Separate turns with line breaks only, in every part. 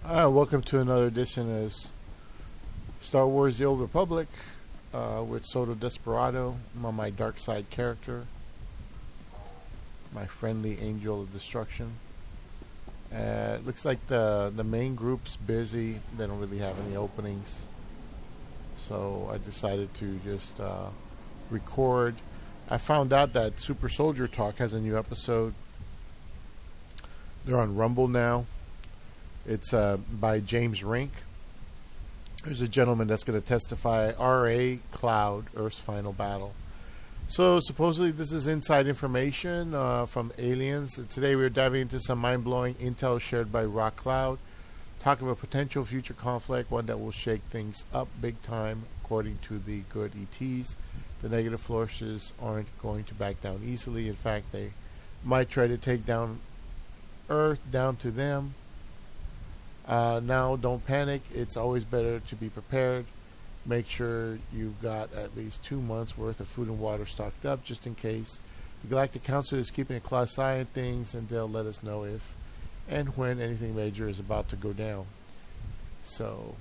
Welcome to another edition of Star Wars: The Old Republic with Psoto Desperado, my dark side character, my friendly angel of destruction. It looks like the main group's busy. They don't really have any openings, so I decided to just record. I found out that Super Soldier Talk has a new episode. They're on Rumble now. It's by James Rink. There's a gentleman that's going to testify. R.A. Cloud, Earth's Final Battle. So supposedly this is inside information from aliens. Today we're diving into some mind-blowing intel shared by Rock Cloud. Talk of a potential future conflict, one that will shake things up big time, according to the good ETs. The negative forces aren't going to back down easily. In fact, they might try to take down Earth, down to them. Now, don't panic. It's always better to be prepared. Make sure you've got at least 2 months' worth of food and water stocked up just in case. The Galactic Council is keeping a close eye on things, and they'll let us know if and when anything major is about to go down. So,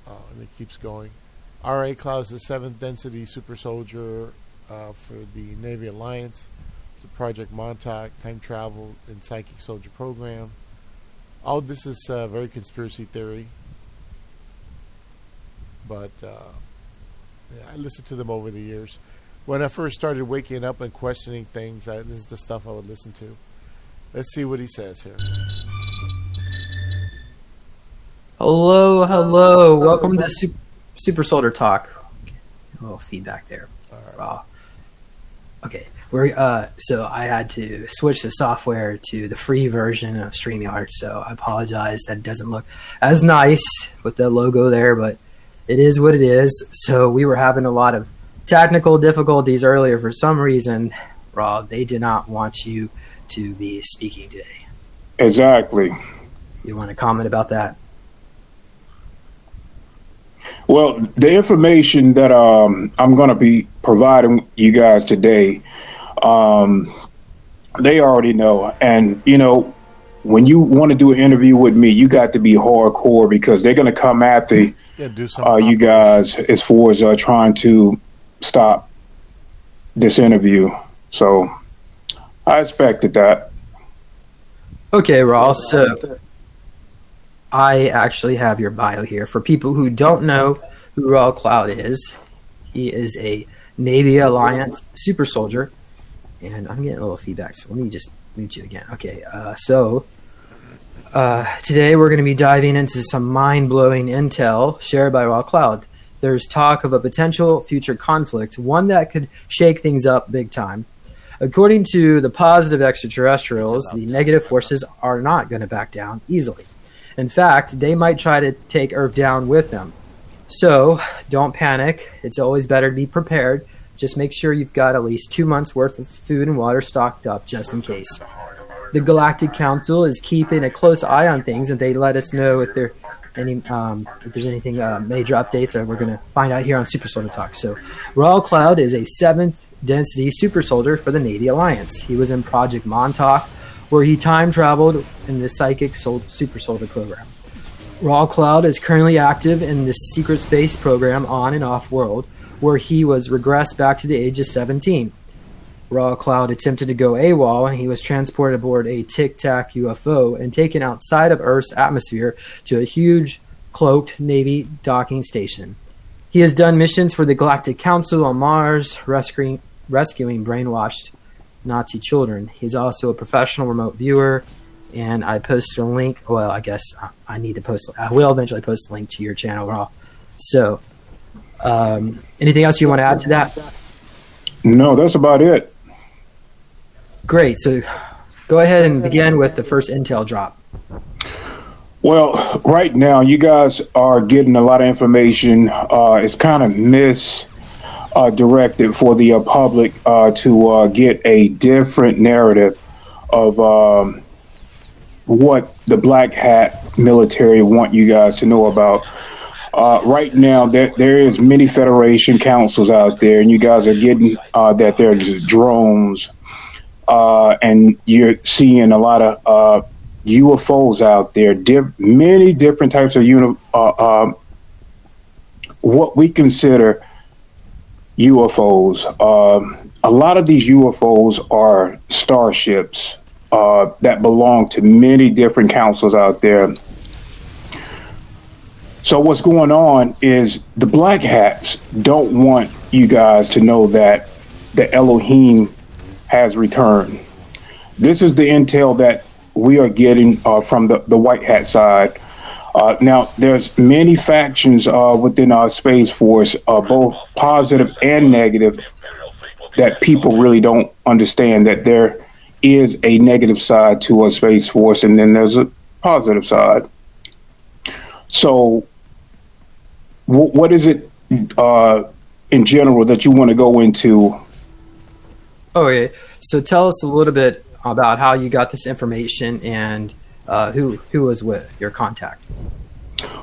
and it keeps going. R.A. Cloud is the 7th density super soldier for the Navy Alliance. It's a Project Montauk, time travel and psychic soldier program. All this is very conspiracy theory, but I listened to them over the years. When I first started waking up and questioning things, this is the stuff I would listen to. Let's see what he says here.
Hello. Welcome to Super Soldier Talk. A little feedback there.
All right.
Wow. Okay. So I had to switch the software to the free version of StreamYard, so I apologize that it doesn't look as nice with the logo there, but it is what it is. So we were having a lot of technical difficulties earlier for some reason. Rob, they did not want you to be speaking today.
Exactly.
You want to comment about that?
Well, the information that I'm going to be providing you guys today, they already know. And, when you want to do an interview with me, you got to be hardcore because they're going to come after you guys as far as trying to stop this interview. So I expected that.
Okay, Ross. So I actually have your bio here. For people who don't know who Raw Cloud is, he is a Navy Alliance super soldier. And I'm getting a little feedback, so let me just mute you again. Okay, today we're going to be diving into some mind-blowing intel shared by Raw Cloud. There's talk of a potential future conflict, one that could shake things up big time. According to the positive extraterrestrials, the negative forces are not going to back down easily. In fact, they might try to take Earth down with them. So, don't panic. It's always better to be prepared. Just make sure you've got at least 2 months' worth of food and water stocked up just in case. The Galactic Council is keeping a close eye on things, and they let us know if there's anything major updates that we're going to find out here on Super Soldier Talk. So, Royal Cloud is a 7th density super soldier for the Navy Alliance. He was in Project Montauk, where he time traveled in the psychic super soldier program. Raw Cloud is currently active in the secret space program on and off world, where he was regressed back to the age of 17. Raw Cloud attempted to go AWOL, and he was transported aboard a Tic Tac UFO and taken outside of Earth's atmosphere to a huge cloaked Navy docking station. He has done missions for the Galactic Council on Mars, rescuing brainwashed Nazi children. He's also a professional remote viewer, and I posted a link. Well, I guess I will eventually post a link to your channel, Raw. So, anything else you want to add to that?
No, that's about it.
Great. So, go ahead and begin with the first intel drop.
Well, right now, you guys are getting a lot of information. It's kind of misdirected for the public to get a different narrative of what the Black Hat military want you guys to know about. Right now, there is many Federation councils out there, and you guys are getting that there's drones, and you're seeing a lot of UFOs out there, many different types of what we consider UFOs. A lot of these UFOs are starships that belong to many different councils out there. So what's going on is the Black Hats don't want you guys to know that the Elohim has returned. This is the intel that we are getting from the White Hat side. Now, there's many factions within our Space Force, both positive and negative, that people really don't understand, that there is a negative side to our Space Force, and then there's a positive side. So what is it in general that you want to go into?
Okay, so tell us a little bit about how you got this information and who was with your contact.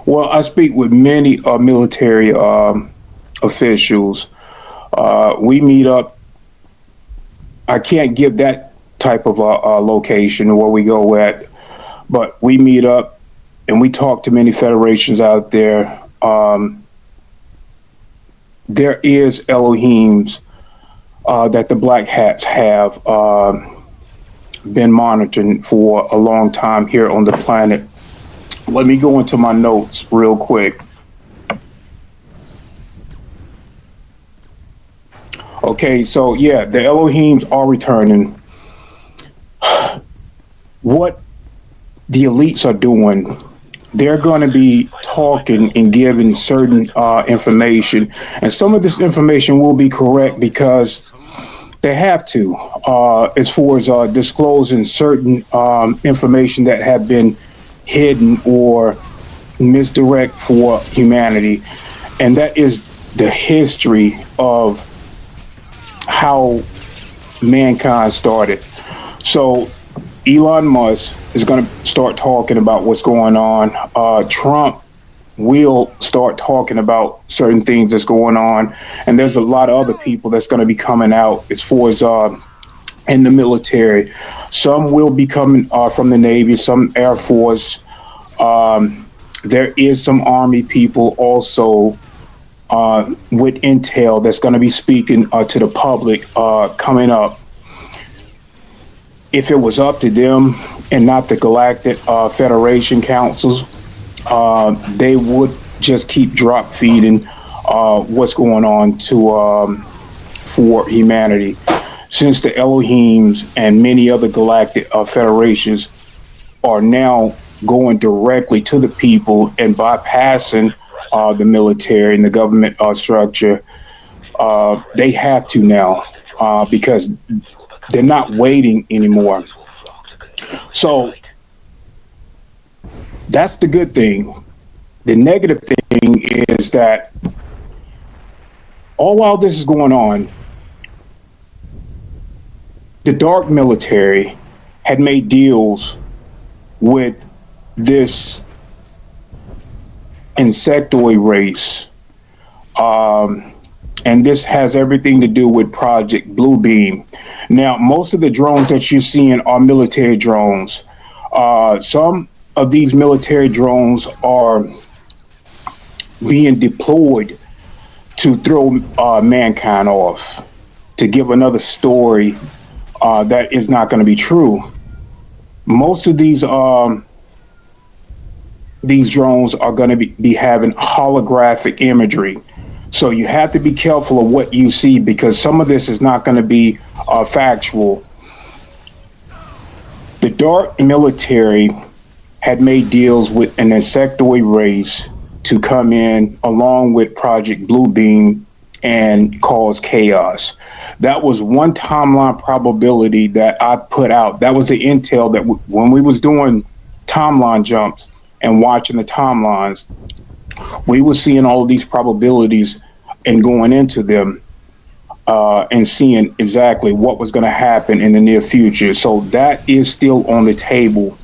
Well, I speak with many military officials. We meet up. I can't give that type of location where we go at, but we meet up and we talk to many federations out there. There is Elohims that the Black Hats have been monitoring for a long time here on the planet. Let me go into my notes real quick. Okay, so yeah, the Elohims are returning. What the elites are doing, they're going to be talking and giving certain information, and some of this information will be correct because they have to, as far as disclosing certain information that have been hidden or misdirect for humanity. And that is the history of how mankind started. So Elon Musk is going to start talking about what's going on. Trump will start talking about certain things that's going on. And there's a lot of other people that's going to be coming out as far as in the military. Some will be coming from the Navy, some Air Force. There is some Army people also with intel that's going to be speaking to the public coming up. If it was up to them and not the Galactic Federation councils, they would just keep drop feeding what's going on to for humanity. Since the Elohims and many other galactic federations are now going directly to the people and bypassing the military and the government structure, they have to now because they're not waiting anymore. So that's the good thing. The negative thing is that all while this is going on, the dark military had made deals with this insectoid race. And this has everything to do with Project Bluebeam. Now, most of the drones that you're seeing are military drones. Some of these military drones are being deployed to throw mankind off, to give another story that is not going to be true. Most of these drones are going to be having holographic imagery. So you have to be careful of what you see because some of this is not going to be factual. The dark military had made deals with an insectoid race to come in along with Project Bluebeam and cause chaos. That was one timeline probability that I put out. That was the intel that when we was doing timeline jumps and watching the timelines, we were seeing all of these probabilities and going into them and seeing exactly what was going to happen in the near future. So that is still on the table.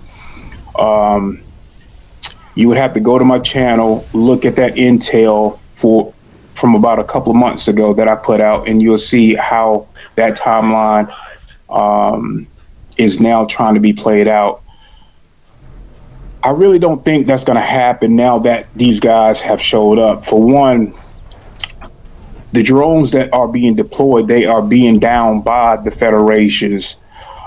You would have to go to my channel, look at that intel from about a couple of months ago that I put out, and you'll see how that timeline is now trying to be played out. I really don't think that's going to happen now that these guys have showed up. For one, the drones that are being deployed, they are being downed by the federations.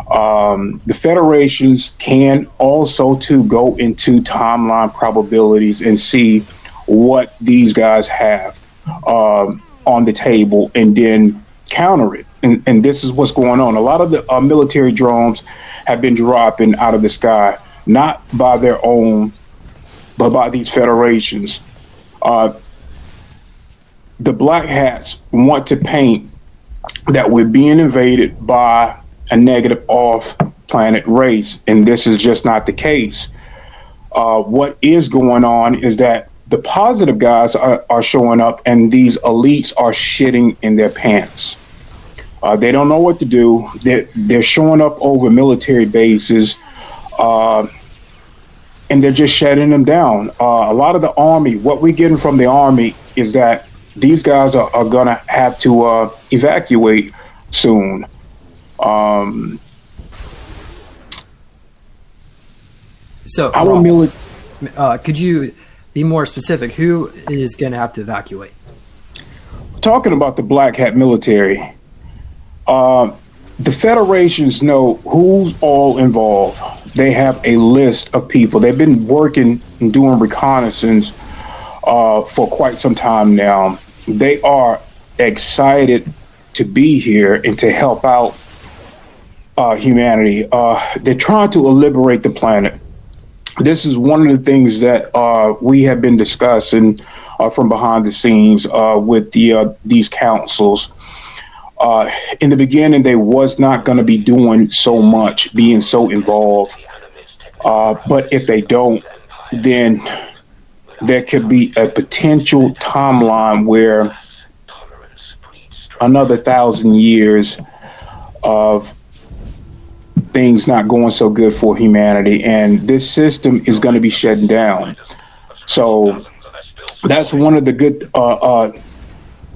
The federations can also to go into timeline probabilities and see what these guys have on the table and then counter it. And this is what's going on. A lot of the military drones have been dropping out of the sky, not by their own, but by these federations. The black hats want to paint that we're being invaded by a negative off-planet race, and this is just not the case. What is going on is that the positive guys are showing up, and these elites are shitting in their pants. They don't know what to do. They're showing up over military bases, and they're just shutting them down. A lot of the army, what we're getting from the army is that these guys are going to have to evacuate soon.
So, could you be more specific? Who is going to have to evacuate?
Talking about the black hat military, the federations know who's all involved. They have a list of people. They've been working and doing reconnaissance for quite some time now. They are excited to be here and to help out humanity. They're trying to liberate the planet. This is one of the things that we have been discussing from behind the scenes with these councils. In the beginning, they was not going to be doing so much, being so involved. But if they don't, then there could be a potential timeline where another 1,000 years of things not going so good for humanity, and this system is going to be shutting down. So that's one of the good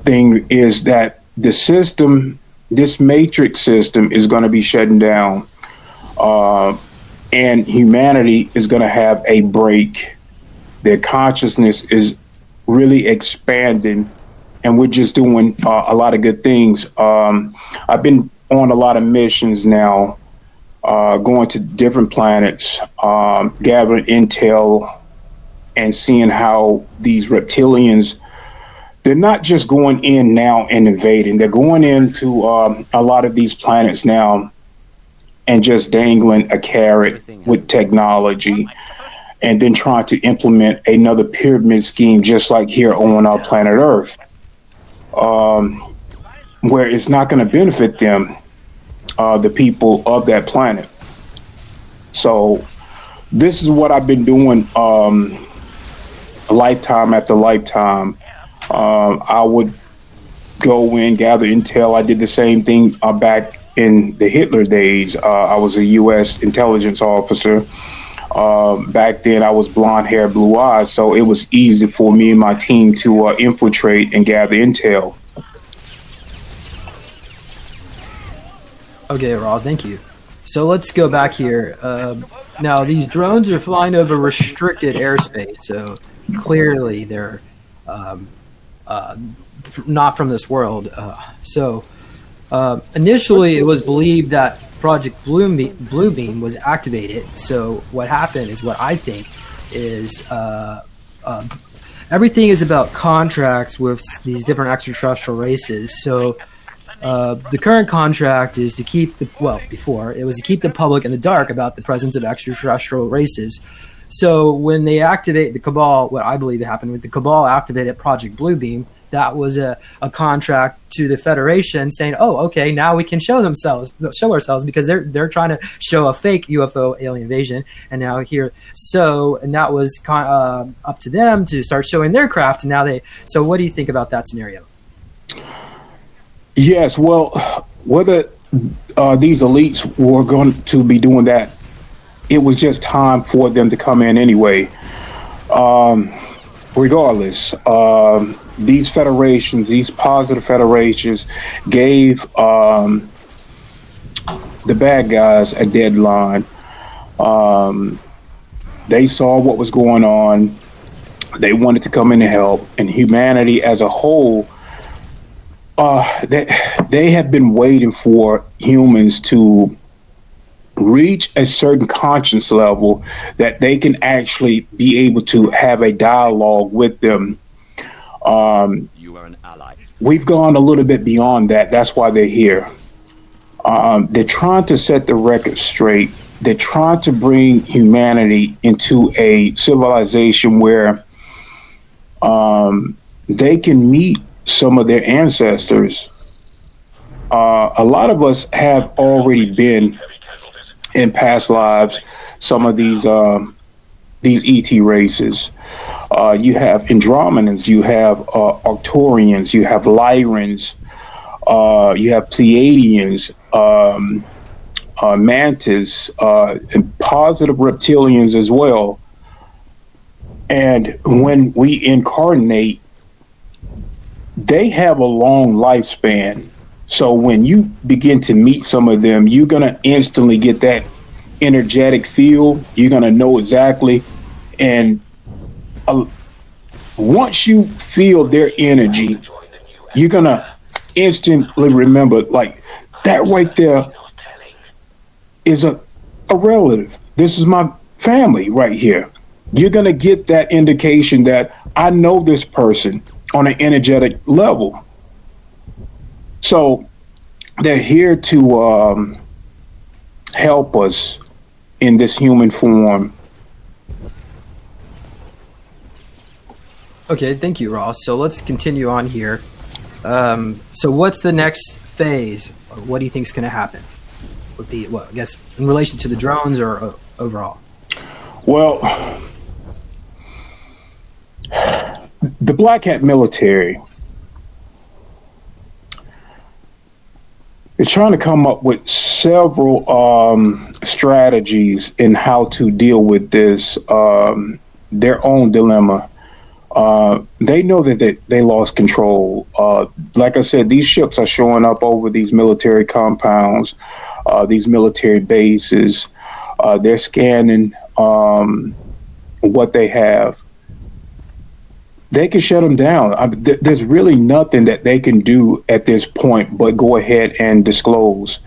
thing is that the system, this matrix system, is going to be shutting down, and humanity is going to have a break. Their consciousness is really expanding, and we're just doing a lot of good things. I've been on a lot of missions now, going to different planets, gathering intel and seeing how these reptilians, they're not just going in now and invading. They're going into a lot of these planets now and just dangling a carrot with technology and then trying to implement another pyramid scheme just like here on our planet Earth, where it's not going to benefit them, the people of that planet. So this is what I've been doing lifetime after lifetime. I would go in, gather intel. I did the same thing back in the Hitler days. I was a U.S. intelligence officer. Back then I was blonde hair, blue eyes, so it was easy for me and my team to infiltrate and gather intel.
Okay, Raw, thank you. So let's go back here. Now, these drones are flying over restricted airspace, so clearly they're not from this world. Initially, it was believed that Project Bluebeam was activated. So what happened is what I think is everything is about contracts with these different extraterrestrial races. So the current contract is to keep before it was to keep the public in the dark about the presence of extraterrestrial races. So when they activate the Cabal, what I believe happened with the Cabal activated Project Bluebeam, that was a contract to the Federation saying, "Oh, okay, now we can show ourselves because they're trying to show a fake UFO alien invasion, and now here." And that was up to them to start showing their craft. And now So, what do you think about that scenario?
Yes, well, whether these elites were going to be doing that, it was just time for them to come in anyway. Regardless, these federations, these positive federations, gave the bad guys a deadline. They saw what was going on. They wanted to come in and help, and humanity as a whole, they have been waiting for humans to reach a certain conscience level that they can actually be able to have a dialogue with them.
You are an ally.
We've gone a little bit beyond that. That's why they're here. They're trying to set the record straight. They're trying to bring humanity into a civilization where they can meet some of their ancestors. A lot of us have already been in past lives some of these ET races. You have Andromedans, you have Arcturians, you have Lyrans, you have Pleiadians, Mantis, and positive reptilians as well. And when we incarnate, they have a long lifespan. So when you begin to meet some of them, you're going to instantly get that energetic feel. You're going to know exactly. And once you feel their energy, you're going to instantly remember, like, that right there is a relative. This is my family right here. You're going to get that indication that I know this person on an energetic level. So they're here to help us in this human form.
Okay, thank you, Ross. So let's continue on here. So what's the next phase? What do you think is going to happen with the, well, I guess in relation to the drones or overall?
Well, the Black Hat military is trying to come up with several strategies in how to deal with this, their own dilemma. They know that they lost control. Like I said, these ships are showing up over these military compounds, these military bases. They're scanning what they have. They can shut them down. There's really nothing that they can do at this point but go ahead and disclose.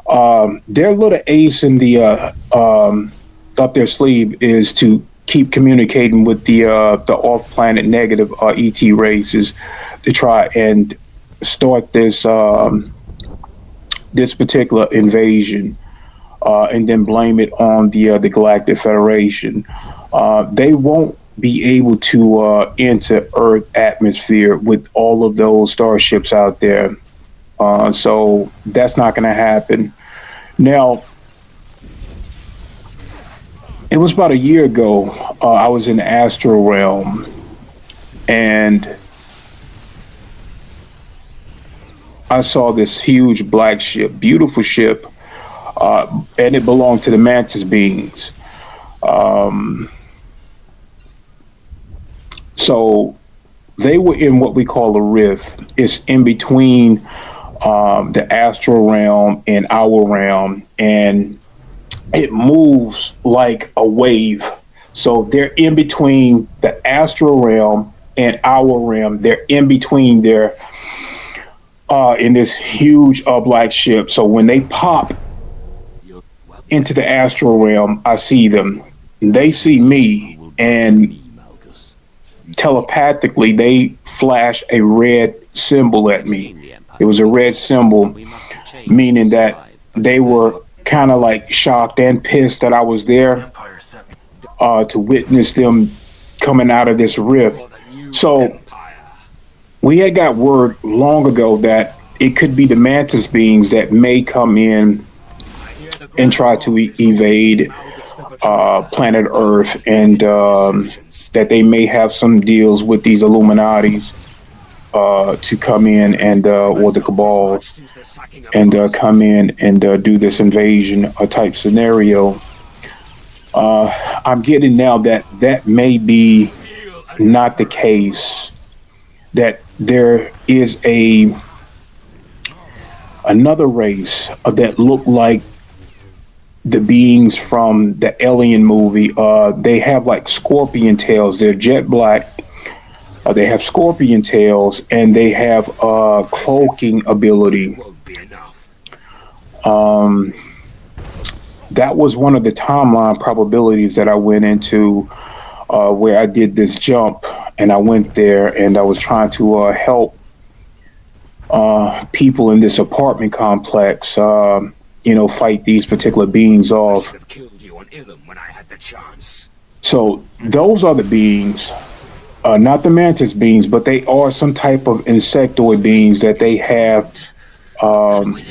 Their little ace in the up their sleeve is to keep communicating with the off-planet negative ET races to try and start this this particular invasion, and then blame it on the Galactic Federation. They won't be able to enter Earth atmosphere with all of those starships out there. So that's not going to happen. Now, it was about a year ago, I was in the astral realm, and I saw this huge black ship, beautiful ship, and it belonged to the Mantis beings. So they were in what we call a rift. It's in between the astral realm and our realm, and it moves like a wave. So they're in between the astral realm and our realm. They're in between there in this huge black ship. So when they pop into the astral realm, I see them. They see me, and telepathically they flash a red symbol at me. It was a red symbol, meaning that they were kind of like shocked and pissed that I was there to witness them coming out of this rift. So we had got word long ago that it could be the Mantis beings that may come in and try to evade planet Earth, and that they may have some deals with these Illuminatis to come in and or the Cabal and come in and do this invasion type scenario. I'm getting now that may be not the case, that there is another race that look like the beings from the Alien movie. They have like scorpion tails. They're jet black. They have scorpion tails, and they have cloaking ability. That was one of the timeline probabilities that I went into, where I did this jump, and I went there, and I was trying to help people in this apartment complex, fight these particular beings off. So those are the beings. Not the mantis beings, but they are some type of insectoid beings that they have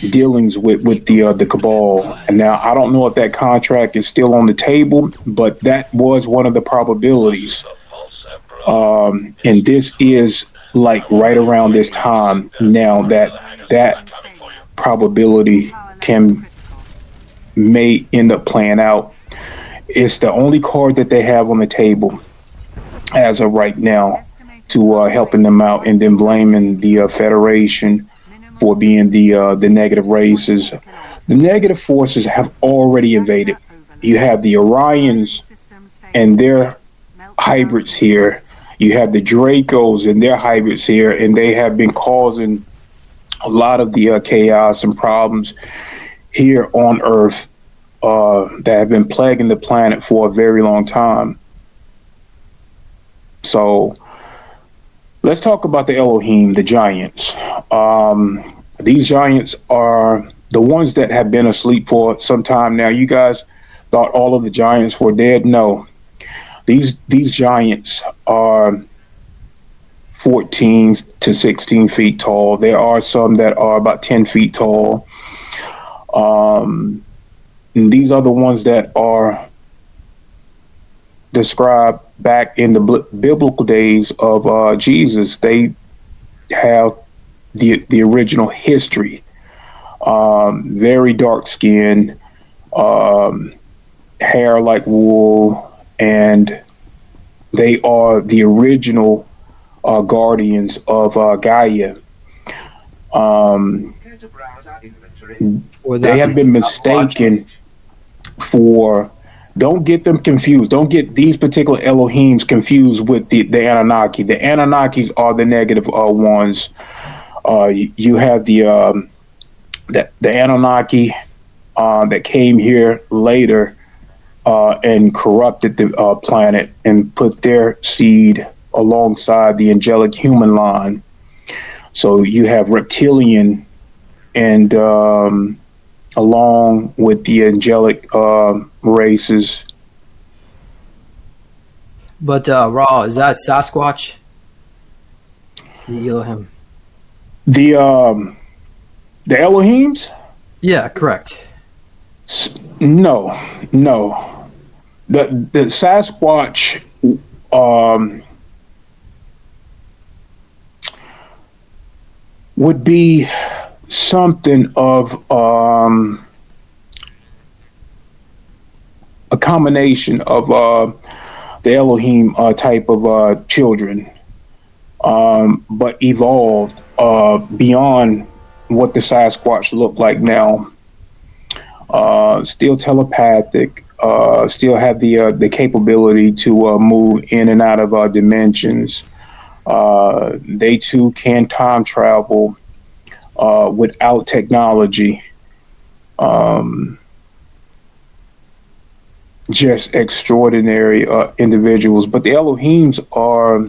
dealings with the cabal. And now I don't know if that contract is still on the table, but that was one of the probabilities. And this is like right around this time now that probability may end up playing out. It's the only card that they have on the table as of right now to helping them out, and then blaming the Federation for being the negative races. The negative forces have already invaded. You have the Orions and their hybrids here. You have the Dracos and their hybrids here, and they have been causing a lot of the chaos and problems here on Earth that have been plaguing the planet for a very long time. So let's talk about the Elohim, the giants. These giants are the ones that have been asleep for some time now. You guys thought all of the giants were dead. No, these giants are 14 to 16 feet tall. There are some that are about 10 feet tall. And these are the ones that are described back in the biblical days of Jesus. They have the original history. Very dark skin, hair like wool, and they are the original guardians of Gaia. They have been mistaken for. Don't get them confused. Don't get these particular Elohims confused with the Anunnaki. The Anunnakis are the negative ones. You have the Anunnaki that came here later and corrupted the planet and put their seed alongside the angelic human line. So you have reptilian and along with the angelic races.
But Raw, is that Sasquatch? The Elohim.
The Elohims?
Yeah, correct.
No. The Sasquatch would be something of a combination of the Elohim type of children, but evolved beyond what the Sasquatch look like now. Still telepathic, still have the capability to move in and out of dimensions. They too can time travel without technology. Just extraordinary individuals. But the Elohims are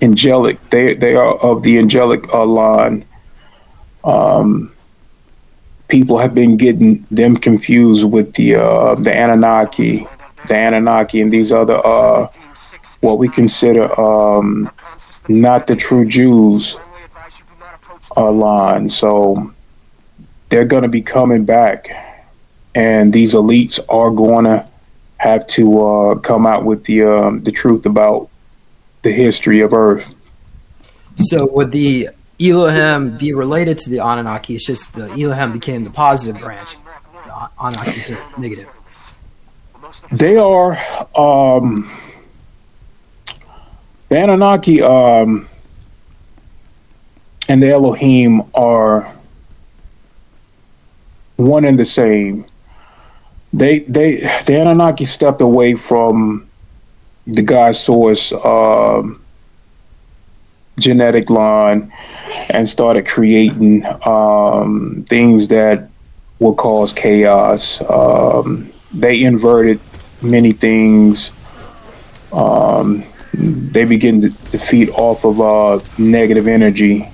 angelic. They are of the angelic line. People have been getting them confused with the Anunnaki, and these other what we consider not the true Jews line. So they're going to be coming back, and these elites are going to have to come out with the truth about the history of Earth.
So would the Elohim be related to the Anunnaki? It's just the Elohim became the positive branch. The Anunnaki became negative.
They are the Anunnaki and the Elohim are one and the same. the Anunnaki stepped away from the God source genetic line and started creating things that will cause chaos. They inverted many things. They begin to feed off of negative energy.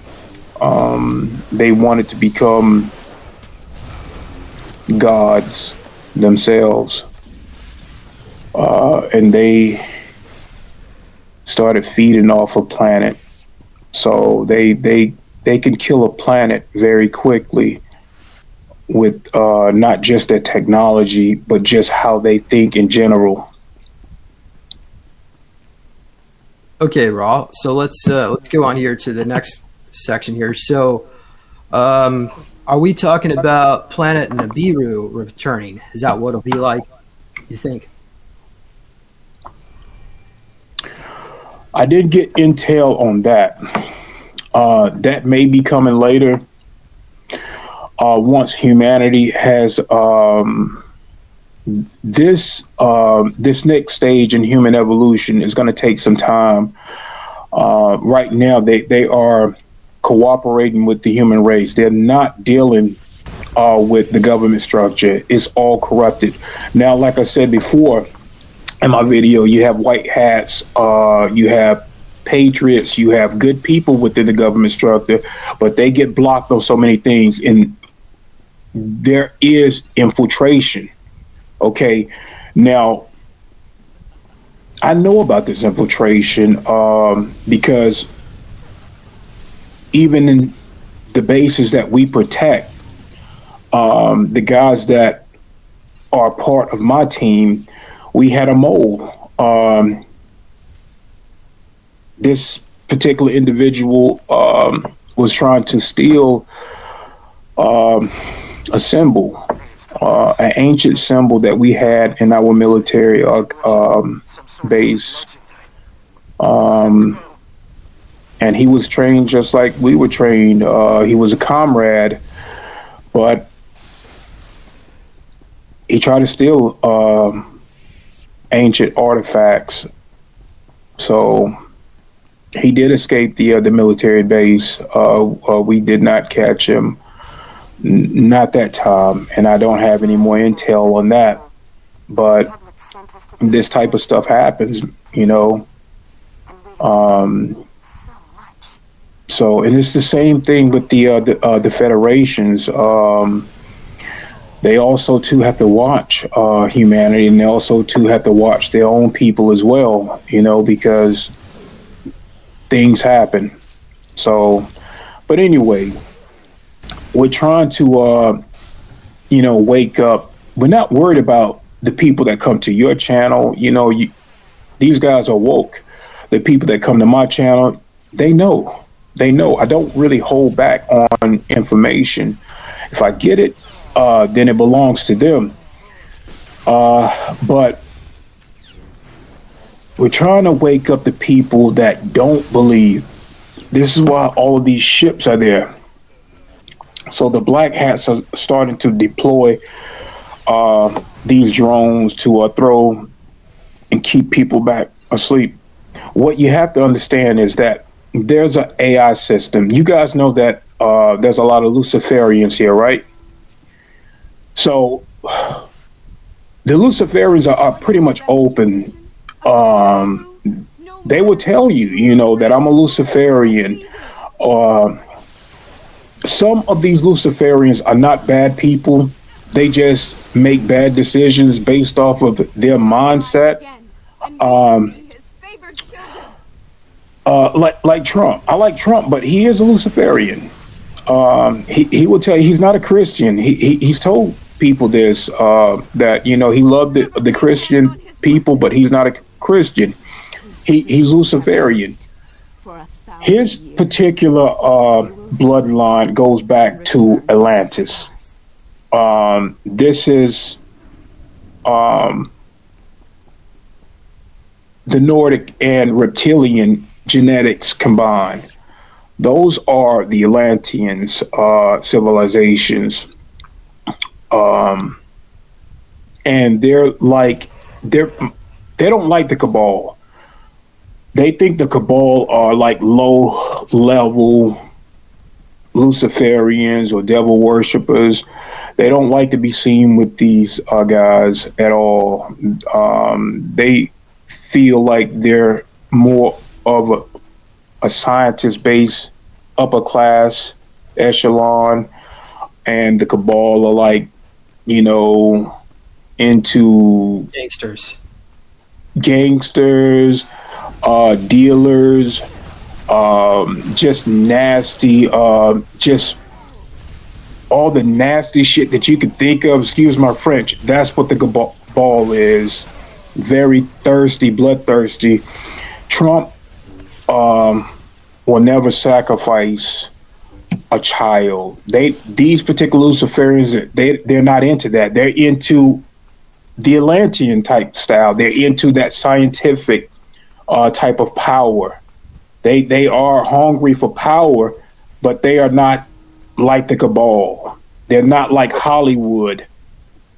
They wanted to become gods themselves, and they started feeding off a planet. So they can kill a planet very quickly with not just their technology, but just how they think in general.
Okay, Raw. So let's go on here to the next section here. So, are we talking about Planet Nibiru returning? Is that what it'll be like, you think?
I did get intel on that. That may be coming later. Once humanity has this next stage in human evolution is going to take some time. Right now, they are cooperating with the human race. They're not dealing with the government structure. It's all corrupted. Now, like I said before in my video, you have white hats, you have patriots, you have good people within the government structure, but they get blocked on so many things, and there is infiltration. Okay, now I know about this infiltration because even in the bases that we protect, the guys that are part of my team, we had a mole. This particular individual was trying to steal a symbol, an ancient symbol that we had in our military base. And he was trained just like we were trained. He was a comrade, but he tried to steal ancient artifacts. So he did escape the military base. We did not catch him. Not that time, and I don't have any more intel on that. But this type of stuff happens, you know. So, and it's the same thing with the federations. They also too have to watch humanity, and they also too have to watch their own people as well, you know, because things happen. So, but anyway, we're trying to, wake up. We're not worried about the people that come to your channel. You know, these guys are woke. The people that come to my channel, they know. They know. I don't really hold back on information. If I get it, then it belongs to them. But we're trying to wake up the people that don't believe. This is why all of these ships are there. So the black hats are starting to deploy these drones to throw and keep people back asleep. What you have to understand is that there's an AI system. You guys know that there's a lot of Luciferians here, right? So the Luciferians are pretty much open. They will tell you, that I'm a Luciferian. Some of these Luciferians are not bad people. They just make bad decisions based off of their mindset. Like Trump. I like Trump, but he is a Luciferian. He will tell you he's not a Christian. He's told people this, that, he loved the Christian people, but he's not a Christian. He's Luciferian. His particular bloodline goes back to Atlantis. This is the Nordic and reptilian genetics combined. Those are the Atlanteans civilizations. and they don't like the cabal. They think the cabal are like low level Luciferians or devil worshippers. They don't like to be seen with these guys at all. They feel like they're more of a scientist-based upper class echelon, and the cabal are like, into gangsters, dealers, just nasty, just all the nasty shit that you could think of. Excuse my French. That's what the cabal is. Very thirsty, bloodthirsty. Trump will never sacrifice a child. These particular Luciferians, they're not into that. They're into the Atlantean type style. They're into that scientific type of power. They are hungry for power, but they are not like the cabal. They're not like Hollywood.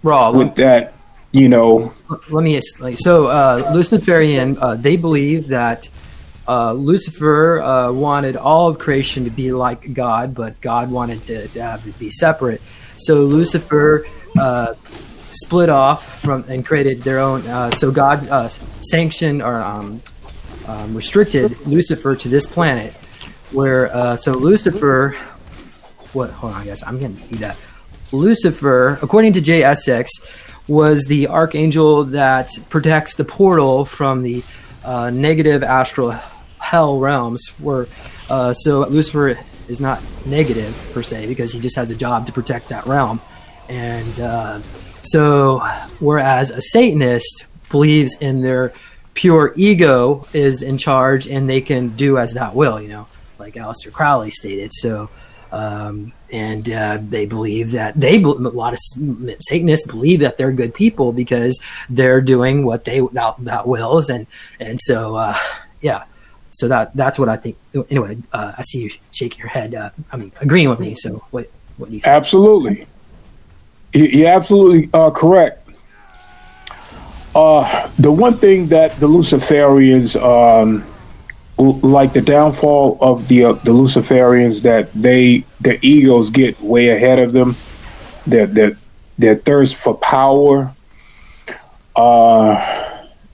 Raw
with that,
Let me explain. So Luciferian, they believe that Lucifer wanted all of creation to be like God, but God wanted to have it be separate. So Lucifer split off from and created their own. So God sanctioned or restricted Lucifer to this planet, where so Lucifer. Hold on, guys. I'm going to do that. Lucifer, according to J. Essex, was the archangel that protects the portal from the negative astral hell realms. Where so Lucifer is not negative per se, because he just has a job to protect that realm. And so, whereas a Satanist believes in their pure ego is in charge and they can do as that will, like Aleister Crowley stated. So. And they believe that a lot of Satanists believe that they're good people because they're doing what that wills, and so yeah. So that's what I think. Anyway, I see you shaking your head. Agreeing with me. So what do you say?
Absolutely, you're absolutely correct. The one thing that the Luciferians like the downfall of the Luciferians, that their egos get way ahead of them, their thirst for power.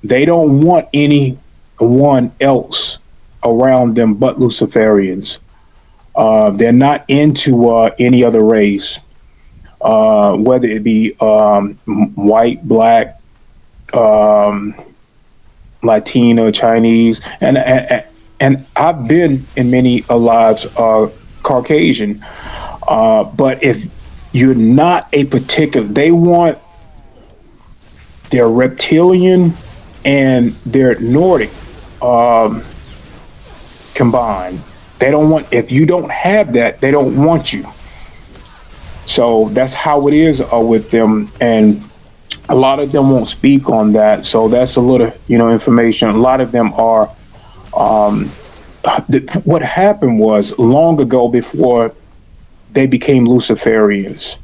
They don't want anyone else around them but Luciferians. They're not into any other race, whether it be white, black, Latino, Chinese, and I've been in many lives Caucasian, but if you're not a particular, they want their reptilian and their Nordic combined. They don't want, if you don't have that, they don't want you. So that's how it is with them, and a lot of them won't speak on that. So that's a little, information. A lot of them are. What happened was, long ago, before they became Luciferians,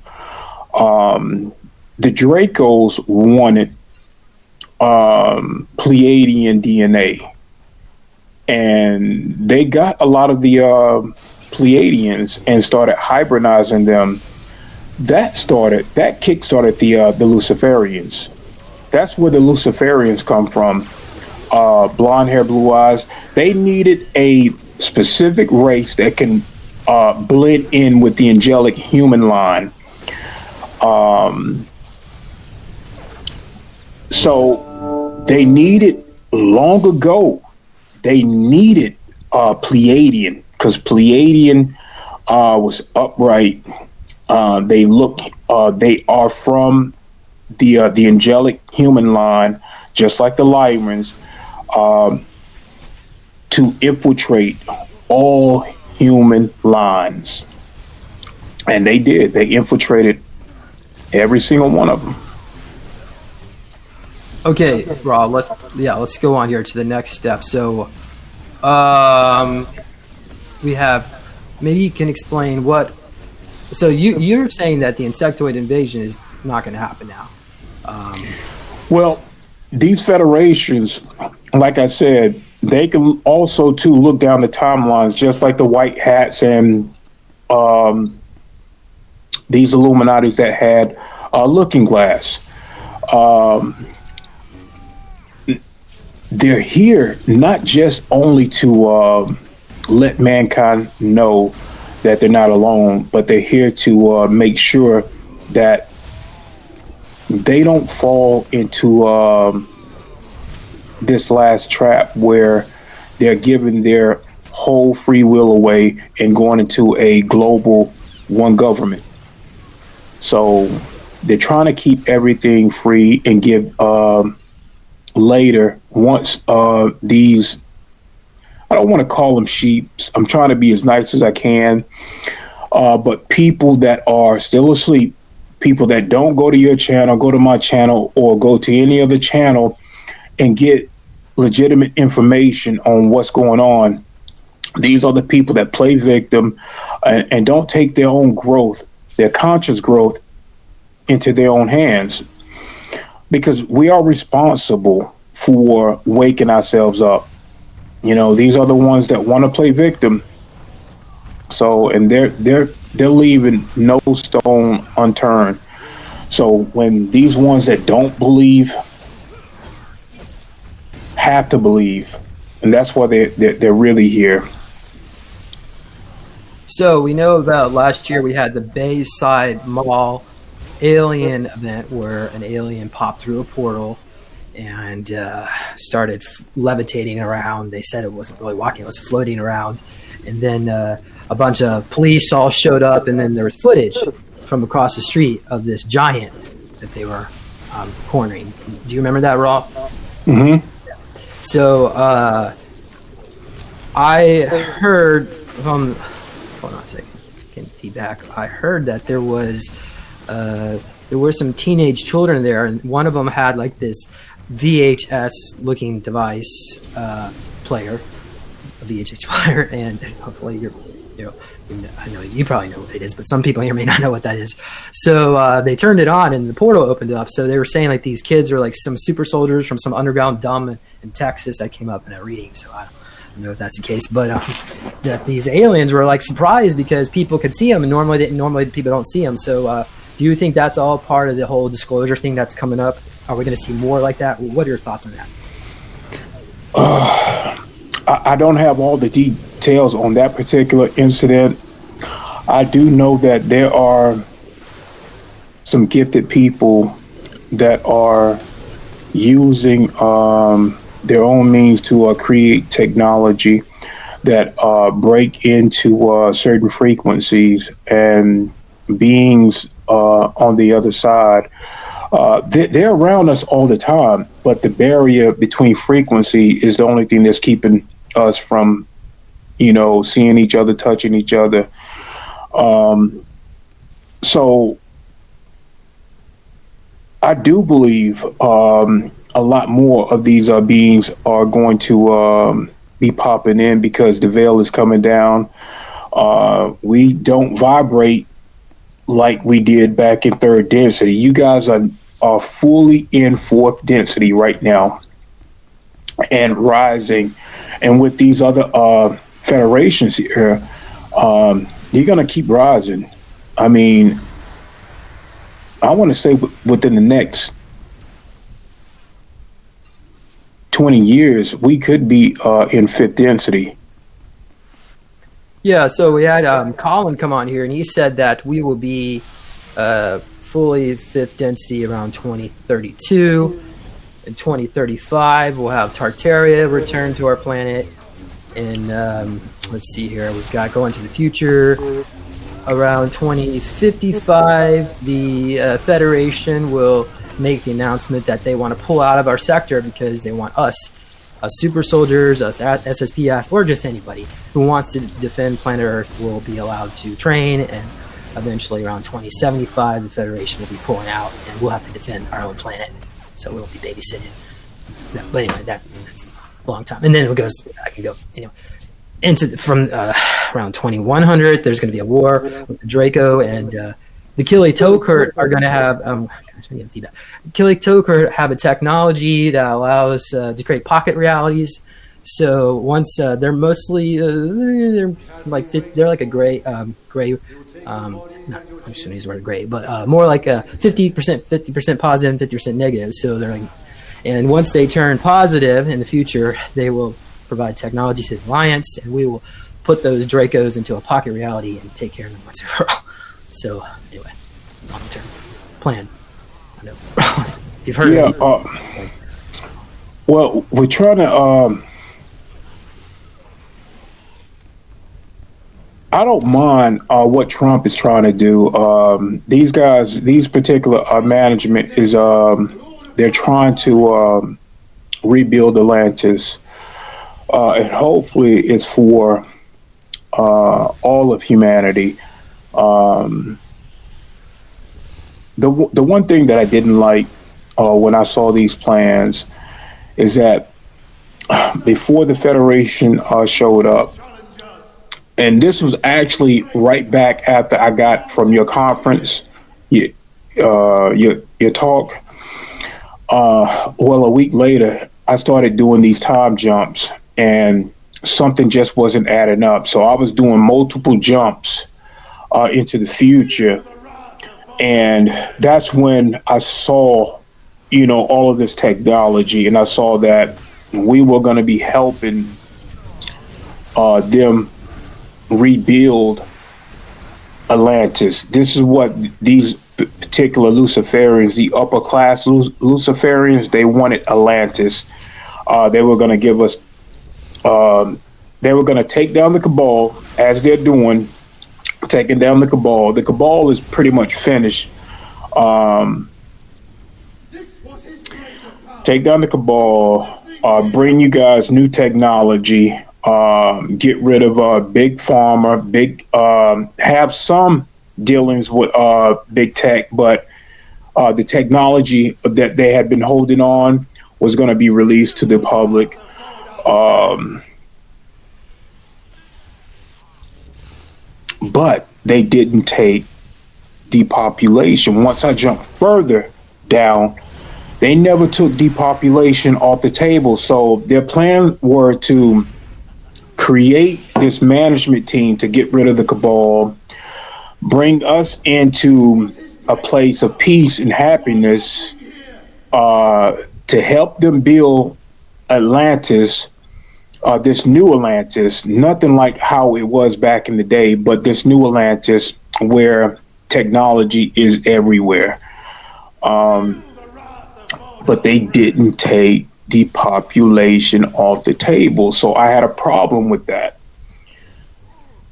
the Dracos wanted Pleiadian DNA, and they got a lot of the Pleiadians and started hybridizing them. That kick-started the Luciferians. That's where the Luciferians come from. Blonde hair, blue eyes. They needed a specific race that can blend in with the angelic human line. So they needed, long ago, they needed Pleiadian, because Pleiadian was upright. They are from the angelic human line, just like the Lyrans, to infiltrate all human lines. And they did. They infiltrated every single one of them.
Okay, Rob, let's go on here to the next step. So we have, maybe you can explain what, so you're saying that the insectoid invasion is not going to happen now.
Well, these federations, like I said, they can also too look down the timelines, just like the white hats and these Illuminatis that had a looking glass. They're here not just only to let mankind know that they're not alone, but they're here to make sure that they don't fall into this last trap where they're giving their whole free will away and going into a global one government. So they're trying to keep everything free and give later, once these, I don't want to call them sheeps, I'm trying to be as nice as I can, but people that are still asleep, people that don't go to your channel, go to my channel, or go to any other channel and get legitimate information on what's going on. These are the people that play victim and don't take their own growth, their conscious growth, into their own hands, because we are responsible for waking ourselves up. You know, these are the ones that want to play victim. So, and they're leaving no stone unturned. So when these ones that don't believe have to believe, and that's why they're really here.
So we know about last year we had the Bayside Mall alien event where an alien popped through a portal and started levitating around. They said it wasn't really walking, it was floating around. And then a bunch of police all showed up, and then there was footage from across the street of this giant that they were cornering. Do you remember that, Raw?
Mm-hmm.
So I heard from, hold on a second, getting feedback. I heard that there were some teenage children there, and one of them had like this VHS looking device player, a VHS player, and hopefully I know you probably know what it is, but some people here may not know what that is. So they turned it on and the portal opened up. So they were saying like these kids are like some super soldiers from some underground dump in Texas that came up in a reading. So I don't know if that's the case, but that these aliens were like surprised because people could see them, and normally people don't see them. So do you think that's all part of the whole disclosure thing that's coming up? Are we going to see more like that? What are your thoughts on that?
I don't have all the details on that particular incident. I do know that there are some gifted people that are using their own means to create technology that break into certain frequencies, and beings on the other side. They're around us all the time, but the barrier between frequency is the only thing that's keeping us from, seeing each other, touching each other. So I do believe a lot more of these beings are going to be popping in because the veil is coming down. We don't vibrate like we did back in third density. You guys are fully in fourth density right now and rising. And with these other federations here, you're going to keep rising. I mean, I want to say within the next 20 years, we could be in fifth density.
Yeah, so we had Colin come on here, and he said that we will be fully fifth density around 2032. In 2035, we'll have Tartaria return to our planet. And let's see here, we've got going to the future. Around 2055, the Federation will make the announcement that they want to pull out of our sector because they want us super soldiers, us SSPS, or just anybody who wants to defend planet Earth will be allowed to train, and eventually around 2075 the Federation will be pulling out and we'll have to defend our own planet, so we'll be babysitting. But anyway, that's a long time, and then it goes, I can go into from around 2100 there's going to be a war with the Draco, and the Kili Tokert are going to have feedback. Killing have a technology that allows to create pocket realities. So once they're mostly they're like a gray. I'm just gonna use the word gray, but more like a 50% positive, 50% negative. So they're like, and once they turn positive in the future, they will provide technology to the Alliance, and we will put those Dracos into a pocket reality and take care of them once and for all. So anyway, long-term plan. I know you've heard.
Yeah. Well, we're trying to. I don't mind what Trump is trying to do. These guys, these particular management is they're trying to rebuild Atlantis, and hopefully it's for all of humanity. The one thing that I didn't like when I saw these plans is that before the Federation showed up, and this was actually right back after I got from your conference, your talk. Well, a week later, I started doing these time jumps, and something just wasn't adding up. So I was doing multiple jumps into the future, and that's when I saw, all of this technology, and I saw that we were going to be helping them rebuild Atlantis. This is what these particular Luciferians, the upper class Luciferians, they wanted Atlantis. They were going to give us, they were going to take down the Cabal, as they're doing, taking down the Cabal. The Cabal is pretty much finished. Take down the Cabal, bring you guys new technology, get rid of big pharma, have some dealings with big tech, but the technology that they had been holding on was going to be released to the public. But they didn't take depopulation. Once I jumped further down, they never took depopulation off the table. So their plan were to create this management team to get rid of the Cabal, bring us into a place of peace and happiness, to help them build Atlantis, this new Atlantis, nothing like how it was back in the day, but this new Atlantis where technology is everywhere. But they didn't take depopulation off the table, so I had a problem with that.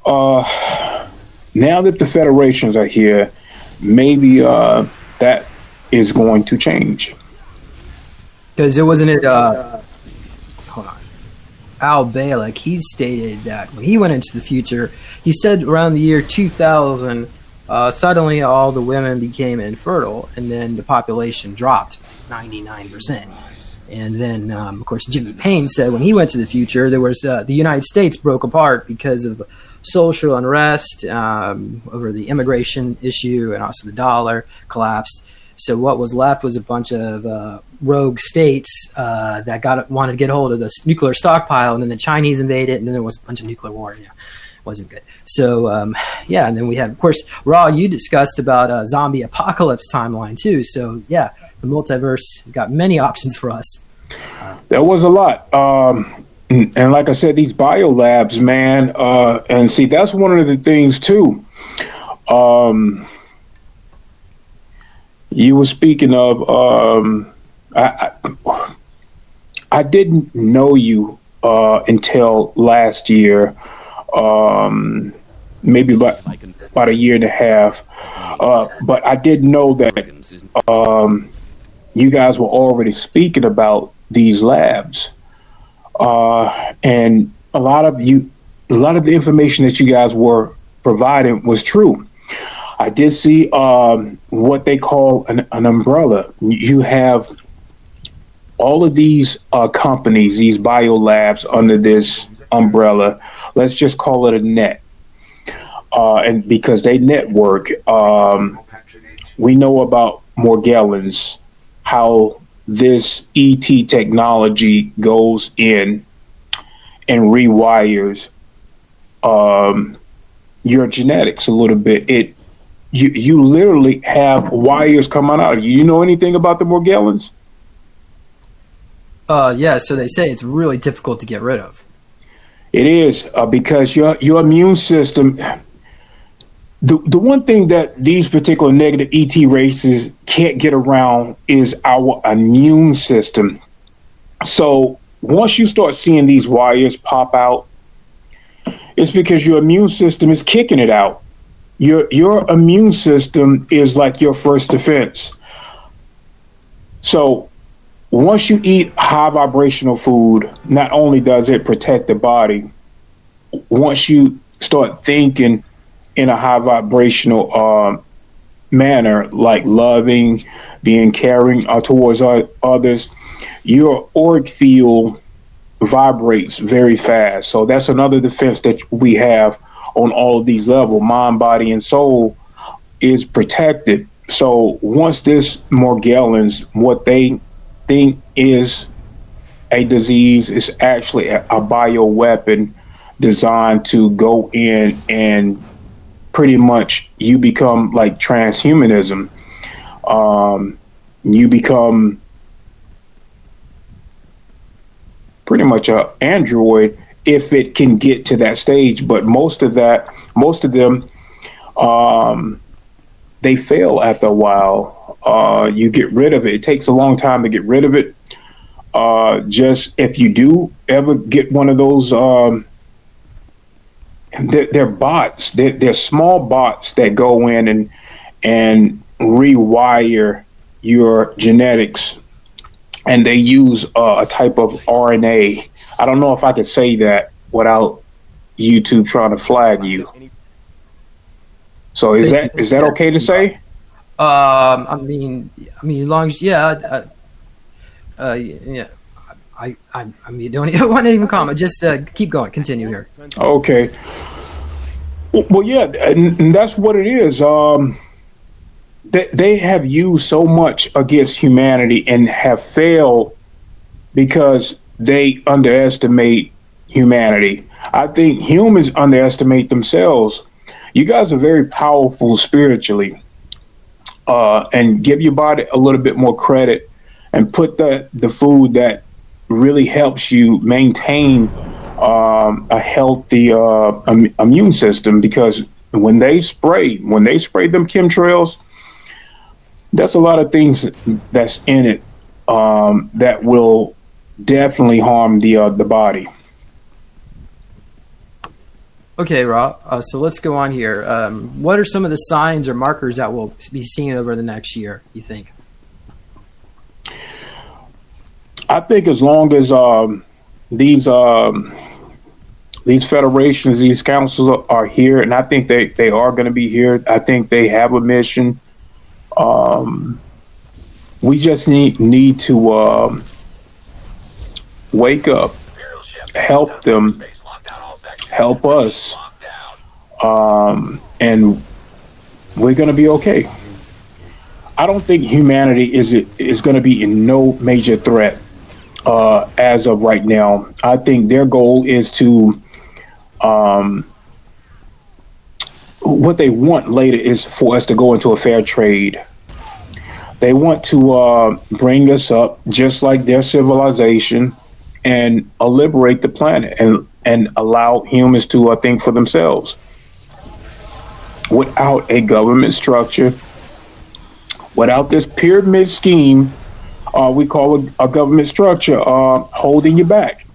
Now that the federations are here, maybe that is going to change.
Because it wasn't it. Hold on. Al Bielek, he stated that when he went into the future, he said around the year 2000, suddenly all the women became infertile, and then the population dropped 99%. And then, of course, Jimmy Payne said when he went to the future, there was the United States broke apart because of social unrest over the immigration issue, and also the dollar collapsed. So what was left was a bunch of rogue states that wanted to get hold of the nuclear stockpile, and then the Chinese invaded, and then there was a bunch of nuclear war. It wasn't good. So, and then we had, of course, Raw, you discussed about a zombie apocalypse timeline too. So, yeah, the multiverse has got many options for us.
There was a lot. And like I said, these biolabs, man, and see, that's one of the things too. You were speaking of, I didn't know you until last year, maybe about a year and a half. But I did know that you guys were already speaking about these labs. And a lot of the information that you guys were providing was true. I did see what they call an umbrella. You have all of these companies, these biolabs under this umbrella. Let's just call it a net. And because they network, we know about Morgellons, how this ET technology goes in and rewires your genetics a little bit. You literally have wires coming out. You know anything about the Morgellons?
Yeah, so they say it's really difficult to get rid of.
It is because your immune system. The one thing that these particular negative ET races can't get around is our immune system. So once you start seeing these wires pop out, it's because your immune system is kicking it out. Your immune system is like your first defense. So once you eat high vibrational food, not only does it protect the body, once you start thinking in a high vibrational manner, like loving, being caring towards others, your auric field vibrates very fast. So that's another defense that we have on all of these levels. Mind, body, and soul is protected. So once this Morgellons, what they think is a disease, is actually a bioweapon designed to go in and pretty much you become like transhumanism. You become pretty much an android if it can get to that stage. But most of them, they fail after a while. You get rid of it. It takes a long time to get rid of it. Just if you do ever get one of those, they're bots. They're small bots that go in and rewire your genetics, and they use a type of RNA. I don't know if I could say that without YouTube trying to flag you. So is that okay to say?
I mean, as long as yeah. I mean, don't want to even comment. Just keep going. Continue here.
Okay. Well, yeah, and that's what it is. They have used so much against humanity and have failed because they underestimate humanity. I think humans underestimate themselves. You guys are very powerful spiritually, and give your body a little bit more credit and put the food that really helps you maintain a healthy immune system, because when they spray them chemtrails, that's a lot of things that's in it that will definitely harm the body.
Okay, Rob. So let's go on here. What are some of the signs or markers that we'll be seeing over the next year, you think?
I think as long as these federations, these councils are here, and I think they are going to be here. I think they have a mission. We just need to wake up, help them, help us, and we're going to be okay. I don't think humanity is going to be in no major threat as of right now. I think their goal is to what they want later is for us to go into a fair trade. They want to bring us up just like their civilization and liberate the planet and allow humans to think for themselves without a government structure, without this pyramid scheme we call a government structure holding you back.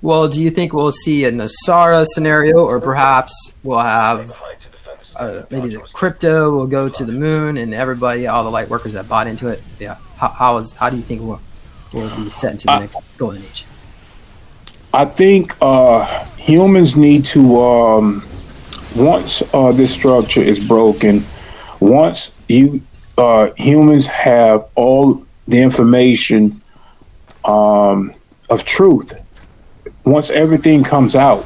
Well, do you think we'll see a Nasara scenario, or perhaps we'll have maybe the crypto will go to the moon and everybody, all the light workers that bought into it? Yeah. How do you think we'll be set into the next golden age?
I think humans need to, once this structure is broken, once humans have all the information of truth, once everything comes out,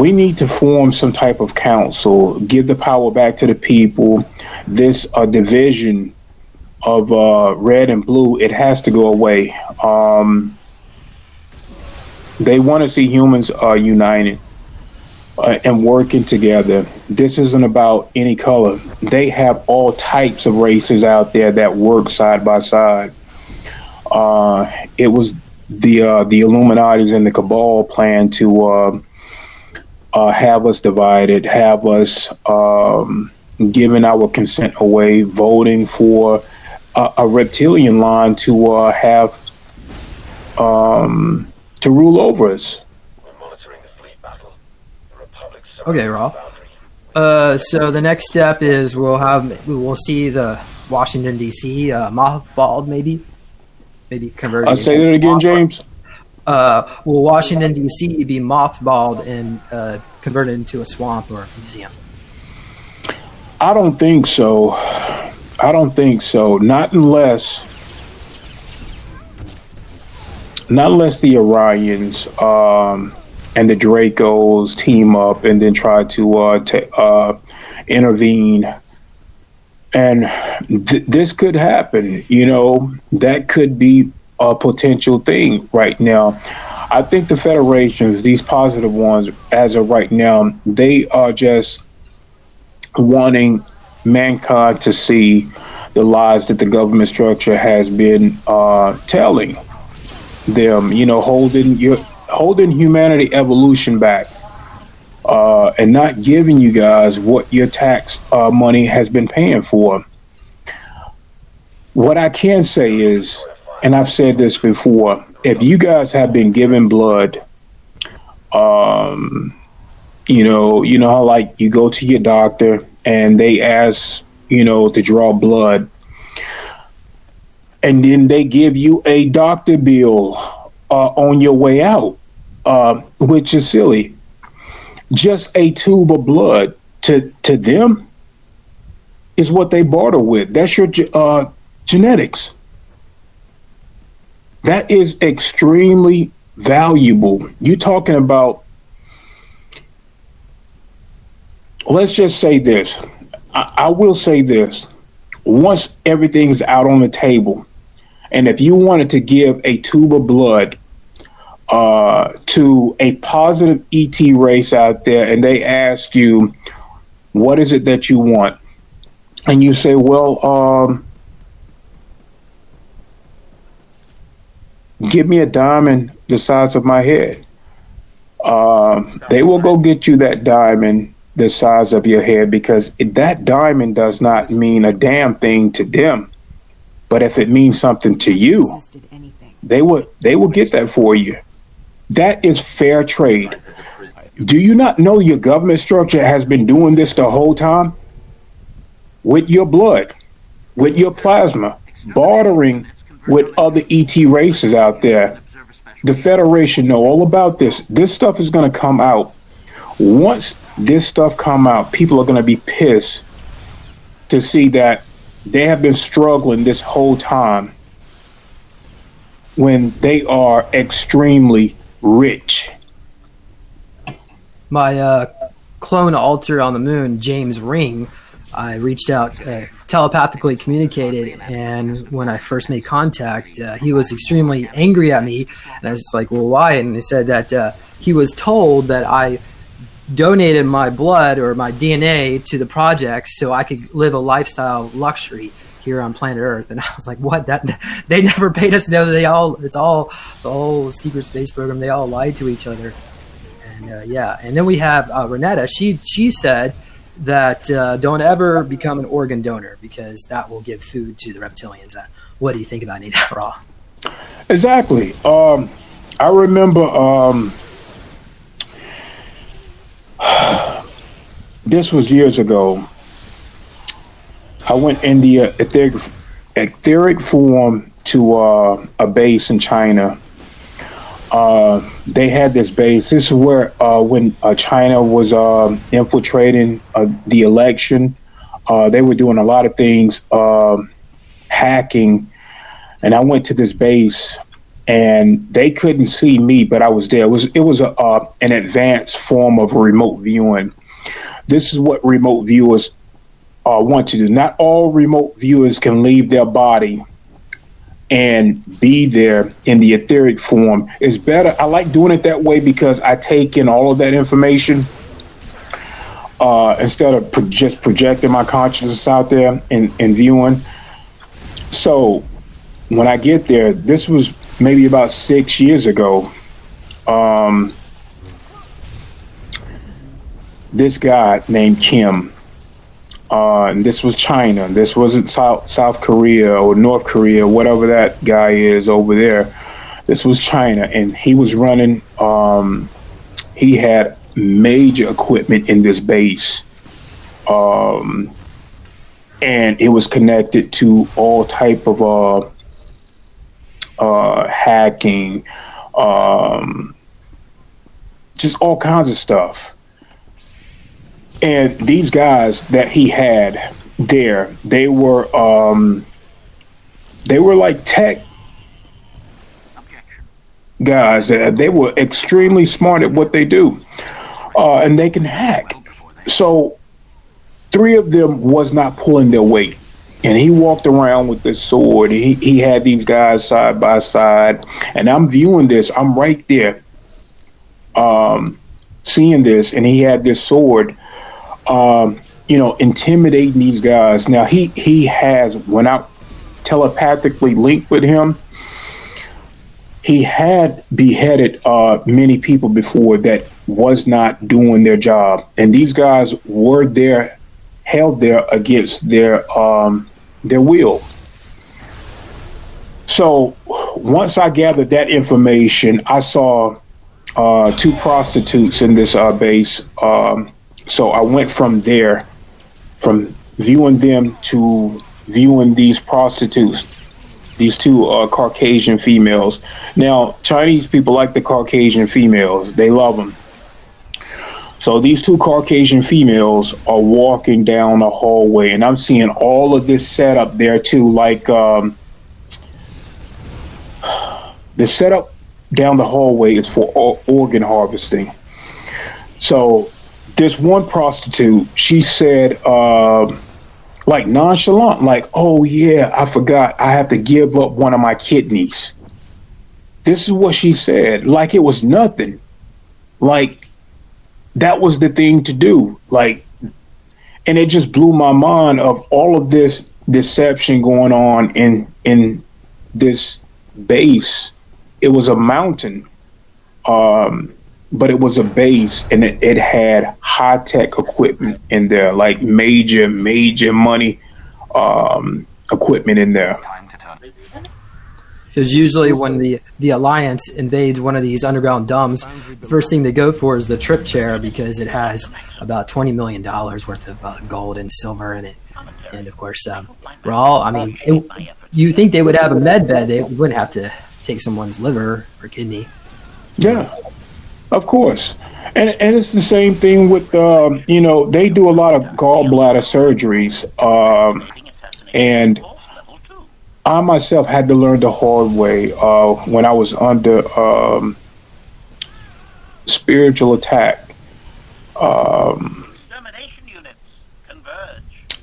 we need to form some type of council, give the power back to the people. This division of red and blue, it has to go away. They want to see humans united and working together. This isn't about any color. They have all types of races out there that work side by side. It was the Illuminati's and the Cabal plan to have us divided, have us giving our consent away, voting for a reptilian line to have to rule over us.
Okay, Raw. So the next step is we'll see the Washington D.C. Mothballed, maybe converted.
I'll say that again, James.
Will Washington D.C. be mothballed and converted into a swamp or a museum?
I don't think so. Not unless the Orions and the Dracos team up and then try to intervene. And this could happen. That could be a potential thing right now. I think the federations, these positive ones, as of right now, they are just wanting mankind to see the lies that the government structure has been telling them, holding humanity evolution back and not giving you guys what your tax money has been paying for. What I can say is, and I've said this before, if you guys have been given blood, you know how like you go to your doctor and they ask, to draw blood, and then they give you a doctor bill on your way out, which is silly. Just a tube of blood to them is what they barter with. That's your genetics. That is extremely valuable. You're talking about, let's just say this. I will say this. Once everything's out on the table, and if you wanted to give a tube of blood to a positive ET race out there, and they ask you, what is it that you want? And you say, well, give me a diamond the size of my head. They will go get you that diamond the size of your head, because that diamond does not mean a damn thing to them. But if it means something to you, they will get that for you. That is fair trade. Do you not know your government structure has been doing this the whole time? With your blood, with your plasma, bartering with other ET races out there. The Federation know all about this. This stuff is going to come out. Once this stuff come out, people are going to be pissed to see that they have been struggling this whole time when they are extremely rich.
My clone alter on the moon, James Ring, I reached out, telepathically communicated, and when I first made contact, he was extremely angry at me, and I was like, well, why? And he said that he was told that I donated my blood or my DNA to the project so I could live a lifestyle of luxury here on planet Earth. And I was like, what? That they never paid us. No, it's all the whole secret space program. They all lied to each other. And yeah, and then we have Renetta. She said that don't ever become an organ donor because that will give food to the reptilians. What do you think about any of that, Raw?
Exactly. I remember this was years ago. I went in the etheric form to a base in China. They had this base. This is where when China was infiltrating the election, they were doing a lot of things, hacking. And I went to this base, and they couldn't see me, but I was there. It was an advanced form of remote viewing. This is what remote viewers want to do. Not all remote viewers can leave their body and be there in the etheric form. It's better. I like doing it that way because I take in all of that information instead of just projecting my consciousness out there and viewing. So when I get there, this was maybe about 6 years ago. This guy named Kim, and this was China. This wasn't South Korea or North Korea, whatever that guy is over there. This was China, and he was running. He had major equipment in this base, and it was connected to all type of hacking, just all kinds of stuff. And these guys that he had there, they were like tech guys. They were extremely smart at what they do, and they can hack. So 3 of them was not pulling their weight. And he walked around with this sword. He had these guys side by side. And I'm viewing this. I'm right there seeing this. And he had this sword, intimidating these guys. Now, he has, when I telepathically linked with him, he had beheaded many people before that was not doing their job. And these guys were there, held there against their will. So once I gathered that information, I saw 2 prostitutes in this base. So I went from there, from viewing them to viewing these prostitutes, these 2 Caucasian females. Now, Chinese people like the Caucasian females. They love them. So these 2 Caucasian females are walking down a hallway, and I'm seeing all of this setup there too. Like the setup down the hallway is for organ harvesting. So this one prostitute, she said, like nonchalant, like, "Oh yeah, I forgot. I have to give up one of my kidneys." This is what she said, like it was nothing. Like that was the thing to do. Like, and it just blew my mind of all of this deception going on in this base. It was a mountain, but it was a base, and it had high-tech equipment in there, like major money equipment in there.
Because usually when the Alliance invades one of these underground dumps, the first thing they go for is the trip chair, because it has about $20 million worth of gold and silver in it. And of course, Raul, I mean, you think they would have a med bed, they wouldn't have to take someone's liver or kidney.
Yeah, of course. And it's the same thing with, they do a lot of gallbladder surgeries. And I myself had to learn the hard way when I was under spiritual attack.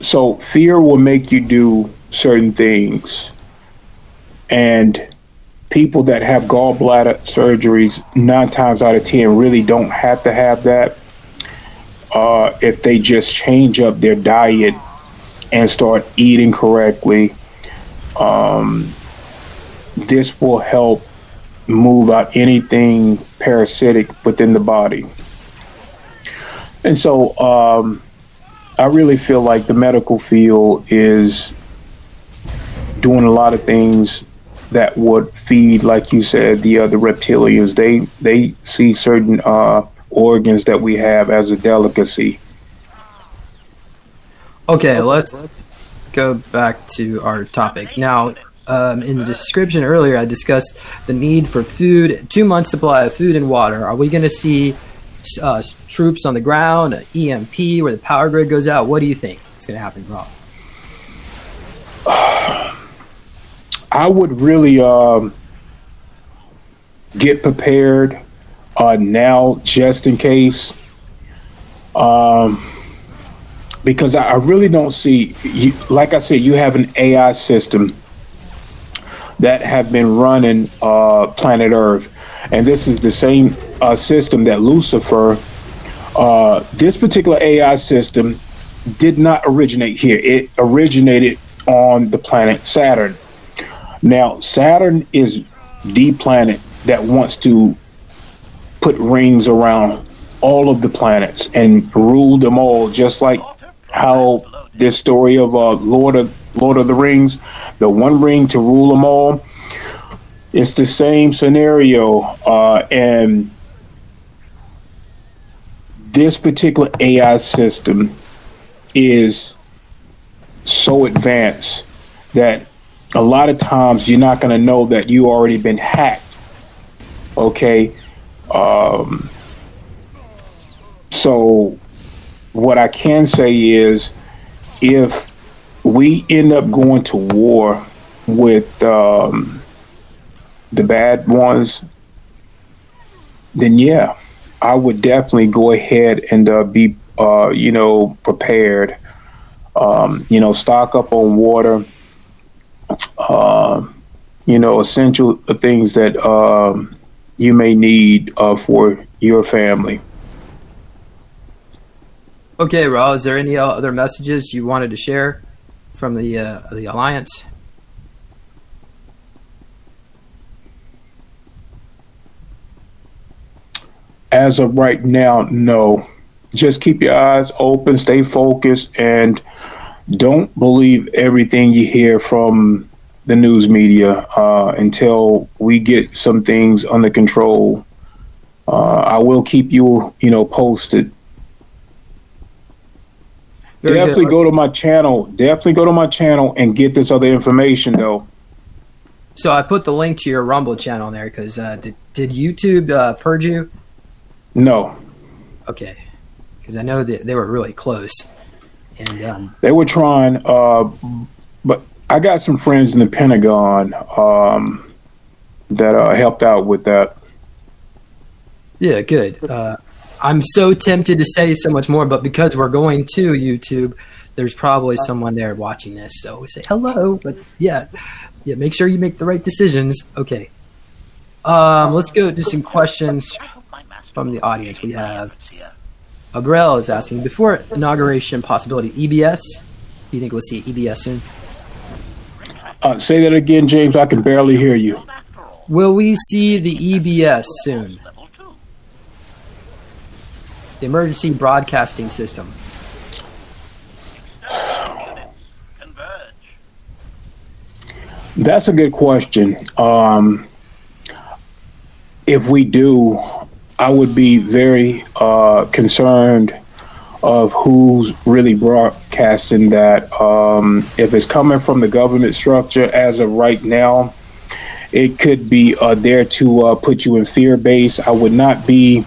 So fear will make you do certain things. And people that have gallbladder surgeries, 9 times out of 10, really don't have to have that if they just change up their diet and start eating correctly. This will help move out anything parasitic within the body. And so I really feel like the medical field is doing a lot of things that would feed, like you said, the other reptilians. They see certain organs that we have as a delicacy.
Okay, let's go back to our topic. Now, in the description earlier, I discussed the need for food, 2 months supply of food and water. Are we going to see troops on the ground, an EMP where the power grid goes out? What do you think is going to happen, Rob?
I would really get prepared now, just in case. Because I really don't see, like I said, you have an AI system that have been running planet Earth, and this is the same system that Lucifer. This particular AI system did not originate here. It originated on the planet Saturn. Now, Saturn is the planet that wants to put rings around all of the planets and rule them all, just like how this story of Lord of the Rings, the one ring to rule them all. It's the same scenario, and this particular AI system is so advanced that a lot of times you're not going to know that you already been hacked. Okay. So what I can say is, if we end up going to war with the bad ones, then yeah, I would definitely go ahead and be prepared. Stock up on water, essential things that you may need for your family.
Okay, Raul, is there any other messages you wanted to share from the Alliance?
As of right now, no. Just keep your eyes open, stay focused, and don't believe everything you hear from the news media until we get some things under control. I will keep you, posted. Definitely go to my channel. Definitely go to my channel and get this other information, though.
So I put the link to your Rumble channel there because did YouTube purge you?
No.
Okay, because I know that they were really close, and
they were trying. But I got some friends in the Pentagon that helped out with that.
Yeah, good. I'm so tempted to say so much more, but because we're going to YouTube, there's probably someone there watching this. So we say hello, but yeah, make sure you make the right decisions. Okay. Let's go to some questions from the audience. We have Abrel is asking, before inauguration possibility, EBS? Do you think we'll see EBS soon?
Say that again, James. I can barely hear you.
Will we see the EBS soon? The emergency broadcasting system.
That's a good question. If we do, I would be very concerned of who's really broadcasting that. If it's coming from the government structure as of right now, it could be there to put you in fear base. I would not be...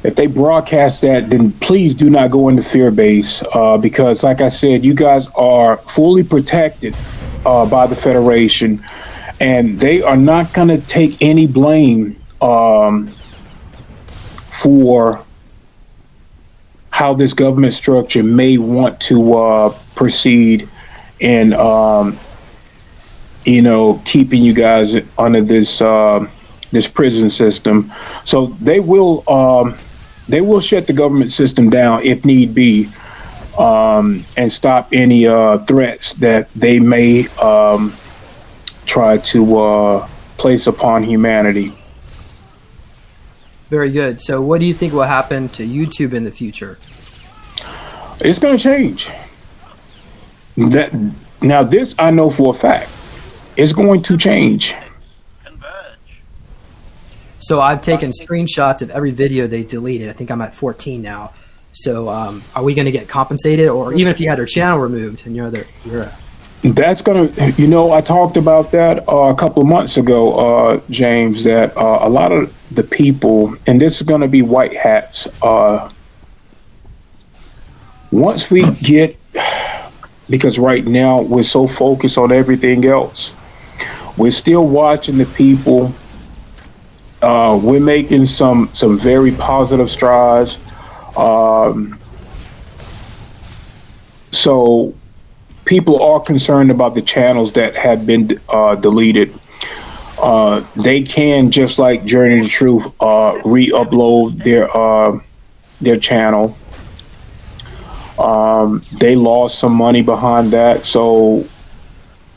if they broadcast that, then please do not go into fear base because, like I said, you guys are fully protected by the Federation, and they are not going to take any blame for how this government structure may want to proceed in, keeping you guys under this prison system. So they will shut the government system down if need be, and stop any threats that they may try to place upon humanity.
Very good. So what do you think will happen to YouTube in the future?
It's going to change. Now this I know for a fact. It's going to change.
So I've taken screenshots of every video they deleted. I think I'm at 14 now. So are we going to get compensated, or even if you had your channel removed and
that's going to, I talked about that a couple of months ago, James, that a lot of the people, and this is going to be white hats, once we get, because right now we're so focused on everything else, We're still watching the people. We're making some very positive strides. So people are concerned about the channels that have been deleted. They can, just like Journey to Truth, re-upload their channel. They lost some money behind that, so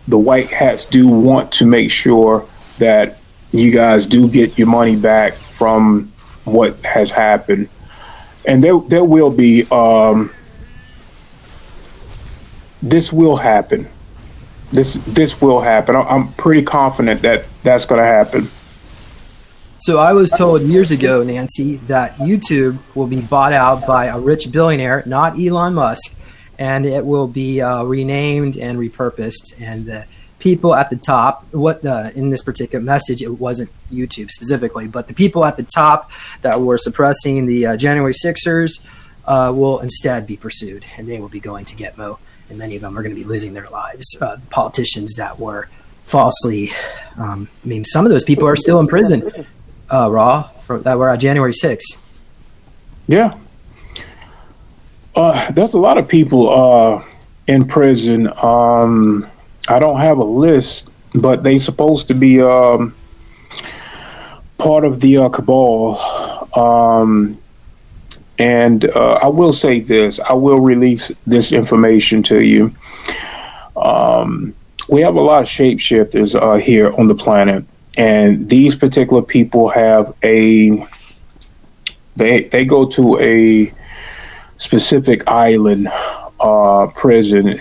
the white hats do want to make sure that you guys do get your money back from what has happened. And there will be, this will happen. This will happen. I'm pretty confident that that's going to happen.
So I was told years ago, Nancy, that YouTube will be bought out by a rich billionaire, not Elon Musk, and it will be renamed and repurposed. And the people at the top, in this particular message, it wasn't YouTube specifically, but the people at the top that were suppressing the January 6ers will instead be pursued, and they will be going to Gitmo, and many of them are going to be losing their lives. The politicians that were falsely, some of those people are still in prison. That were January 6th.
Yeah. There's a lot of people in prison. I don't have a list, but they supposed to be part of the cabal. And I will say this. I will release this information to you. We have a lot of shapeshifters here on the planet. And these particular people have they go to a specific island prison.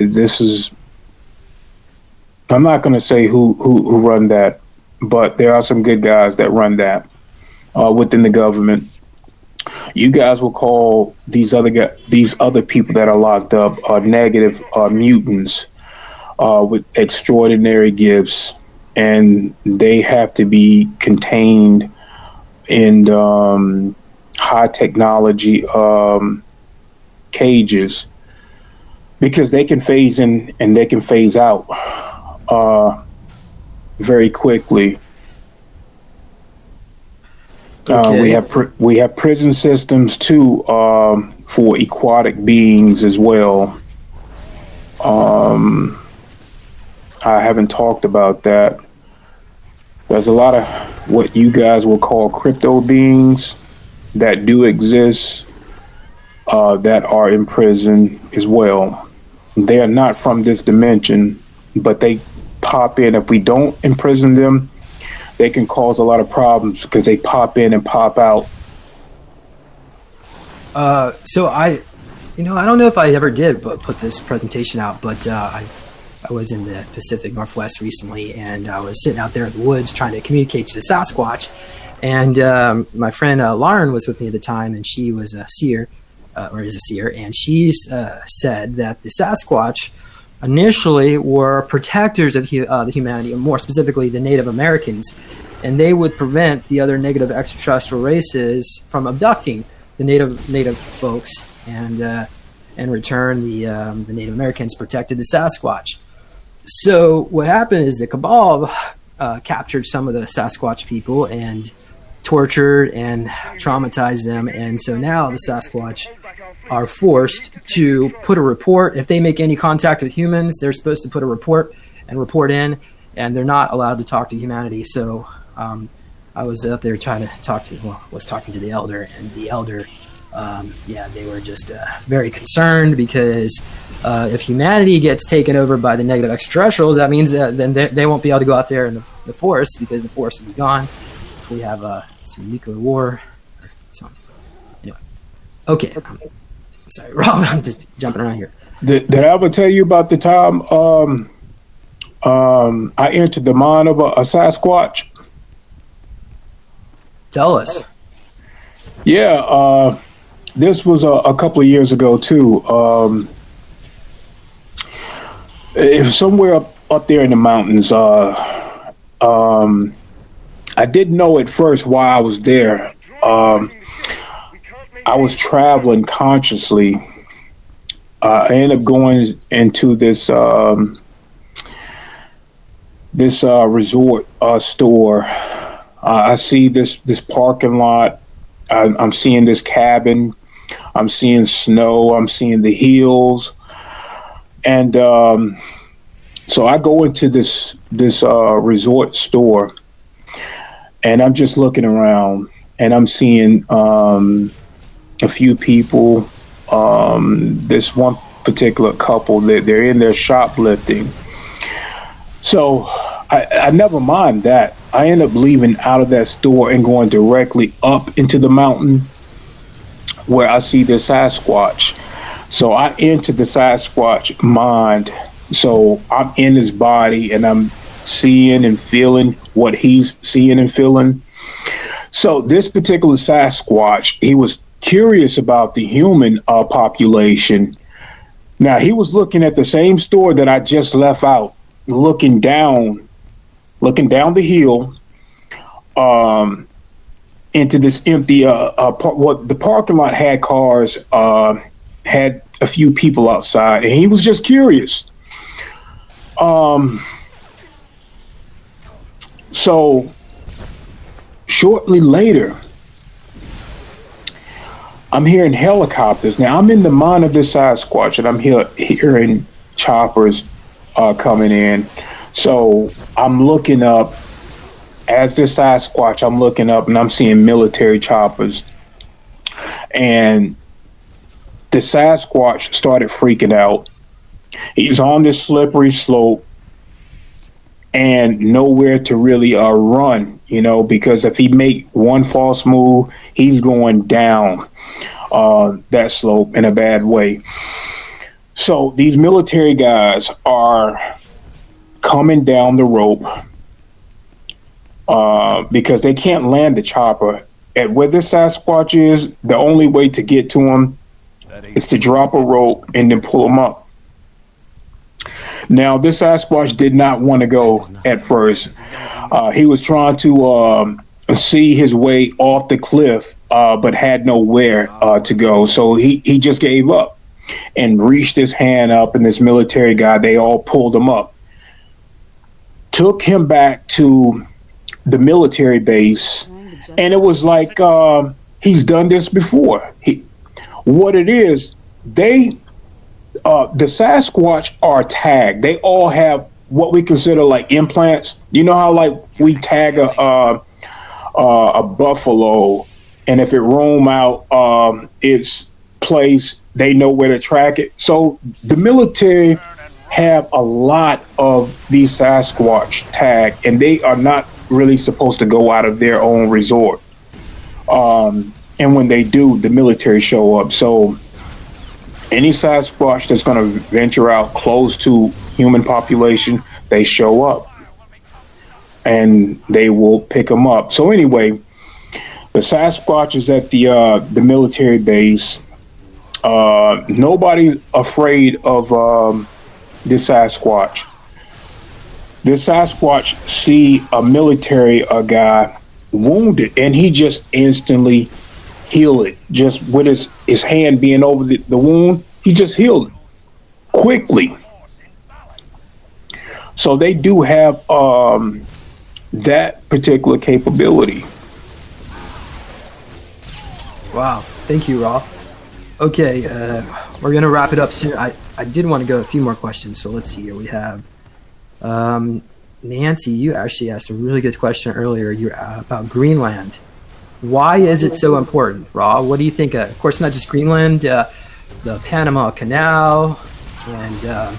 I'm not going to say who run that, but there are some good guys that run that within the government. You guys will call these other people that are locked up negative mutants with extraordinary gifts. And they have to be contained in high technology cages because they can phase in and they can phase out very quickly.
Okay.
We have prison systems too for aquatic beings as well. I haven't talked about that. There's a lot of what you guys will call crypto beings that do exist that are in prison as well. They are not from this dimension, but they pop in. If we don't imprison them, they can cause a lot of problems because they pop in and pop out.
So I don't know if I ever did put this presentation out, but I was in the Pacific Northwest recently, and I was sitting out there in the woods trying to communicate to the Sasquatch. And my friend Lauren was with me at the time, and she was a seer, or is a seer, and she said that the Sasquatch initially were protectors of the humanity, and more specifically the Native Americans, and they would prevent the other negative extraterrestrial races from abducting the native folks, and in return, the Native Americans protected the Sasquatch. So what happened is the cabal captured some of the Sasquatch people and tortured and traumatized them, and so now the Sasquatch are forced to put a report. If they make any contact with humans, they're supposed to put a report in, and they're not allowed to talk to humanity. So I was out there trying to was talking to the elder, and the elder, they were just very concerned because if humanity gets taken over by the negative extraterrestrials, that means that then they won't be able to go out there in the forest, because the forest will be gone if we have some nuclear war. So anyway, okay. Sorry, Rob, I'm just jumping around here.
Did I ever tell you about the time I entered the mind of a Sasquatch?
Tell us.
Yeah, this was a couple of years ago too. It was somewhere up there in the mountains. I didn't know at first why I was there. I was traveling consciously. I ended up going into this this resort store. I see this parking lot. I'm seeing this cabin. I'm seeing snow. I'm seeing the hills. And so I go into this resort store, and I'm just looking around, and I'm seeing a few people. This one particular couple that they're in there shoplifting. So I never mind that. I end up leaving out of that store and going directly up into the mountain where I see the Sasquatch. So I enter the Sasquatch mind. So I'm in his body and I'm seeing and feeling what he's seeing and feeling. So this particular Sasquatch, he was curious about the human population. Now he was looking at the same store that I just left out, looking down the hill into this empty what the parking lot had cars, had a few people outside, and he was just curious. So shortly later, I'm hearing helicopters. Now I'm in the mind of this Sasquatch, and I'm hearing choppers coming in. So I'm looking up as this Sasquatch. I'm looking up, and I'm seeing military choppers. And the Sasquatch started freaking out. He's on this slippery slope and nowhere to really run, because if he make one false move, he's going down that slope in a bad way. So these military guys are coming down the rope because they can't land the chopper at where this Sasquatch is. The only way to get to him is to drop a rope and then pull him up. Now, this Sasquatch did not want to go at first. He was trying to see his way off the cliff, but had nowhere to go. So he just gave up and reached his hand up, and this military guy, they all pulled him up. Took him back to the military base, and it was like he's done this before. What it is, the Sasquatch are tagged. They all have what we consider like implants. You know how like we tag a buffalo, and if it roam out its place, they know where to track it. So the military have a lot of these Sasquatch tagged, and they are not really supposed to go out of their own resort. And when they do, the military show up. So any Sasquatch that's going to venture out close to human population, they show up and they will pick them up. So anyway, the Sasquatch is at the military base. Nobody afraid of this Sasquatch. This Sasquatch see a military guy wounded, and he just instantly heal it. Just with his hand being over the wound, he just healed it quickly. So they do have that particular capability.
Wow. Thank you, Raw. Okay, we're going to wrap it up soon. I did want to go a few more questions, so let's see here. We have Nancy, you actually asked a really good question earlier about Greenland. Why is it so important, Raw? What do you think? Of course, not just Greenland, the Panama Canal, and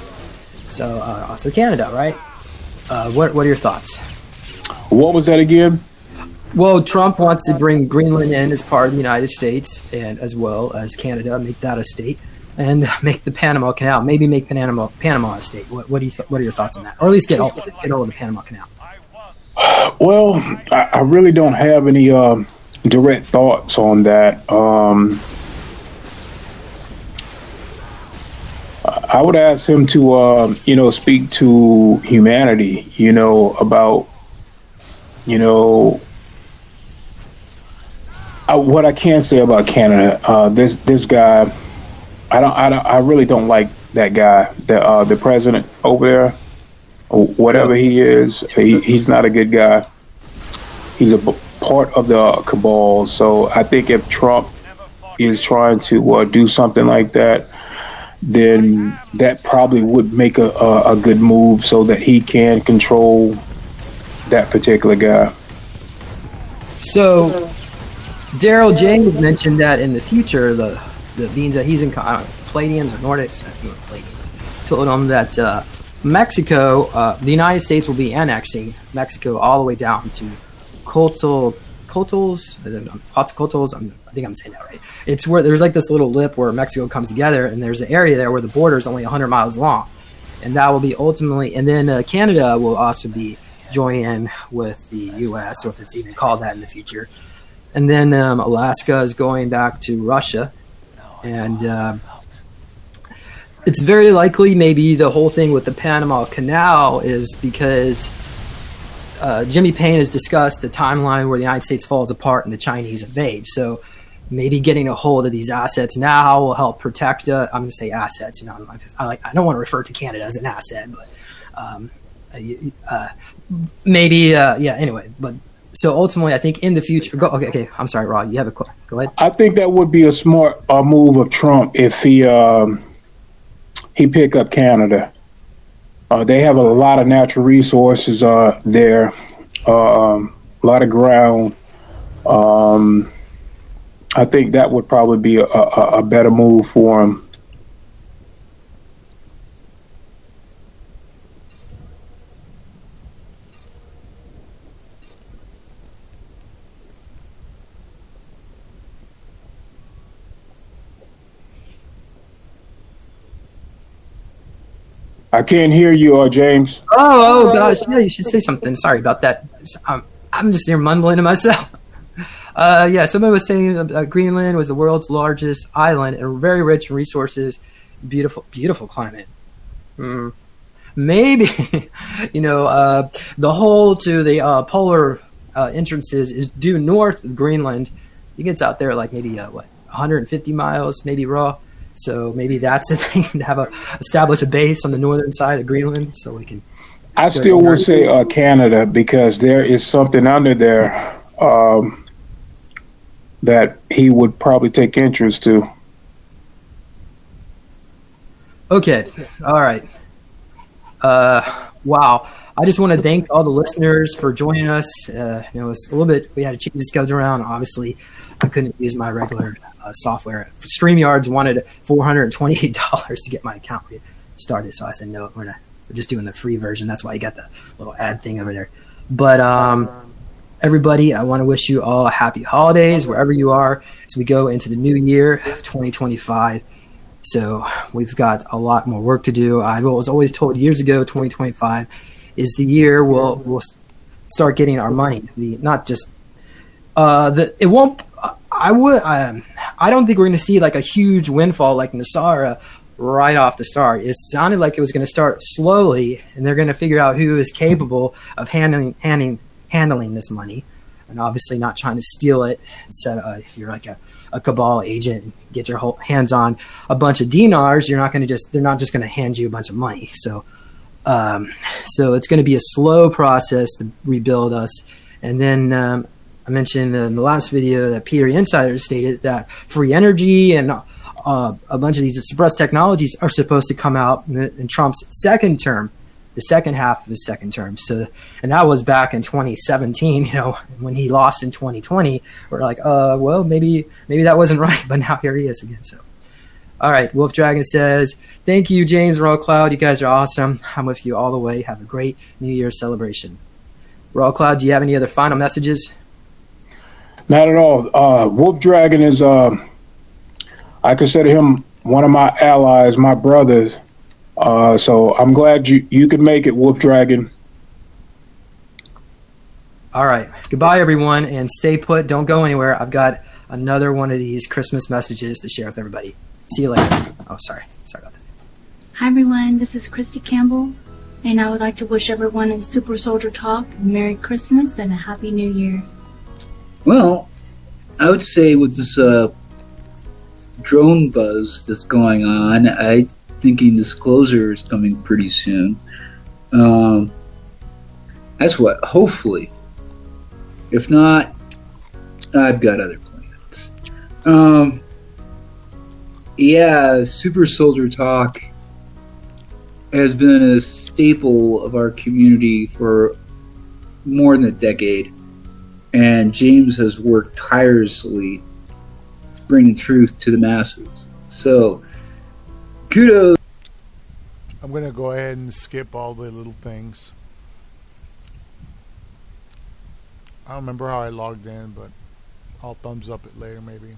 also Canada, right? What are your thoughts?
What was that again?
Well, Trump wants to bring Greenland in as part of the United States, and as well as Canada, make that a state, and make the Panama Canal, maybe make Panama a state. What are your thoughts on that? Or at least get over the Panama Canal.
Well, I really don't have any direct thoughts on that. I would ask him to, speak to humanity, about, what I can say about Canada. This guy, I really don't like that guy, the president over there. whatever he is, he's not a good guy. He's a part of the cabal. So I think if Trump is trying to do something like that, then that probably would make a good move so that he can control that particular guy.
So Daryl James mentioned that in the future, the beings that he's in, Palladians or Nordics, Palladians, told him that Mexico, the United States will be annexing Mexico all the way down to Coatls. I think I'm saying that right. It's where there's like this little lip where Mexico comes together, and there's an area there where the border is only 100 miles long, and that will be ultimately. And then Canada will also be joining in with the U.S., or if it's even called that in the future. And then Alaska is going back to Russia, and it's very likely maybe the whole thing with the Panama Canal is because Jimmy Payne has discussed a timeline where the United States falls apart and the Chinese invade. So maybe getting a hold of these assets now will help protect. I'm going to say assets. I don't want to refer to Canada as an asset, but maybe. Yeah. Anyway, but so ultimately, I think in the future. Okay. I'm sorry, Rod. You have a go ahead.
I think that would be a smart move of Trump if he pick up Canada. They have a lot of natural resources there, a lot of ground. I think that would probably be a better move for him. I can't hear you, James.
Oh gosh, yeah, you should say something. Sorry about that. I'm just here mumbling to myself. Yeah, somebody was saying Greenland was the world's largest island and very rich in resources, beautiful climate. Maybe, the hole to the polar entrances is due north of Greenland. It gets out there like maybe 150 miles, maybe raw. So maybe that's the thing, to establish a base on the northern side of Greenland, so we can.
I still would say Canada, because there is something under there that he would probably take interest to.
Okay, all right. Wow. I just want to thank all the listeners for joining us. It was a little bit. We had to change the schedule around. Obviously, I couldn't use my regular software. StreamYards wanted $428 to get my account started, so I said no. We're just doing the free version. That's why you got the little ad thing over there. But everybody, I want to wish you all happy holidays wherever you are as we go into the new year, 2025. So we've got a lot more work to do. I was always told years ago, 2025 is the year we'll start getting our money. Not just it won't. I don't think we're going to see like a huge windfall like Nasara right off the start. It sounded like it was going to start slowly, and they're going to figure out who is capable of handling this money, and obviously not trying to steal it. Instead, if you're like a cabal agent, get your hands on a bunch of dinars, they're not just going to hand you a bunch of money. So it's going to be a slow process to rebuild us. And then I mentioned in the last video that Peter Insider stated that free energy and a bunch of these suppressed technologies are supposed to come out in Trump's second term, the second half of his second term. So, and that was back in 2017, when he lost in 2020. We're like, well, maybe that wasn't right, but now here he is again. So, all right, Wolf Dragon says, thank you, James Raw Cloud. You guys are awesome. I'm with you all the way. Have a great New Year's celebration. Raw Cloud, do you have any other final messages?
Not at all. Wolf Dragon is, I consider him one of my allies, my brothers. So I'm glad you could make it, Wolf Dragon.
All right. Goodbye, everyone, and stay put. Don't go anywhere. I've got another one of these Christmas messages to share with everybody. See you later. Oh, sorry. Sorry about that.
Hi, everyone. This is Christy Campbell, and I would like to wish everyone in Super Soldier Talk a Merry Christmas and a Happy New Year.
Well, I would say with this drone buzz that's going on, I'm thinking disclosure is coming pretty soon. That's what, hopefully. If not, I've got other plans. Yeah, Super Soldier Talk has been a staple of our community for more than a decade. And James has worked tirelessly bringing truth to the masses. So, kudos.
I'm going to go ahead and skip all the little things. I don't remember how I logged in, but I'll thumbs up it later maybe.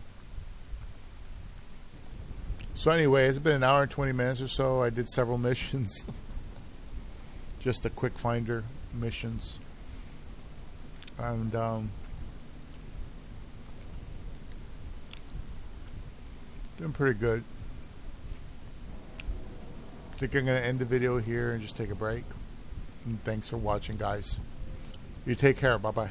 So anyway, it's been an hour and 20 minutes or so. I did several missions. Just a quick finder missions. And doing pretty good. I think I'm going to end the video here and just take a break. And thanks for watching, guys. You take care. Bye-bye.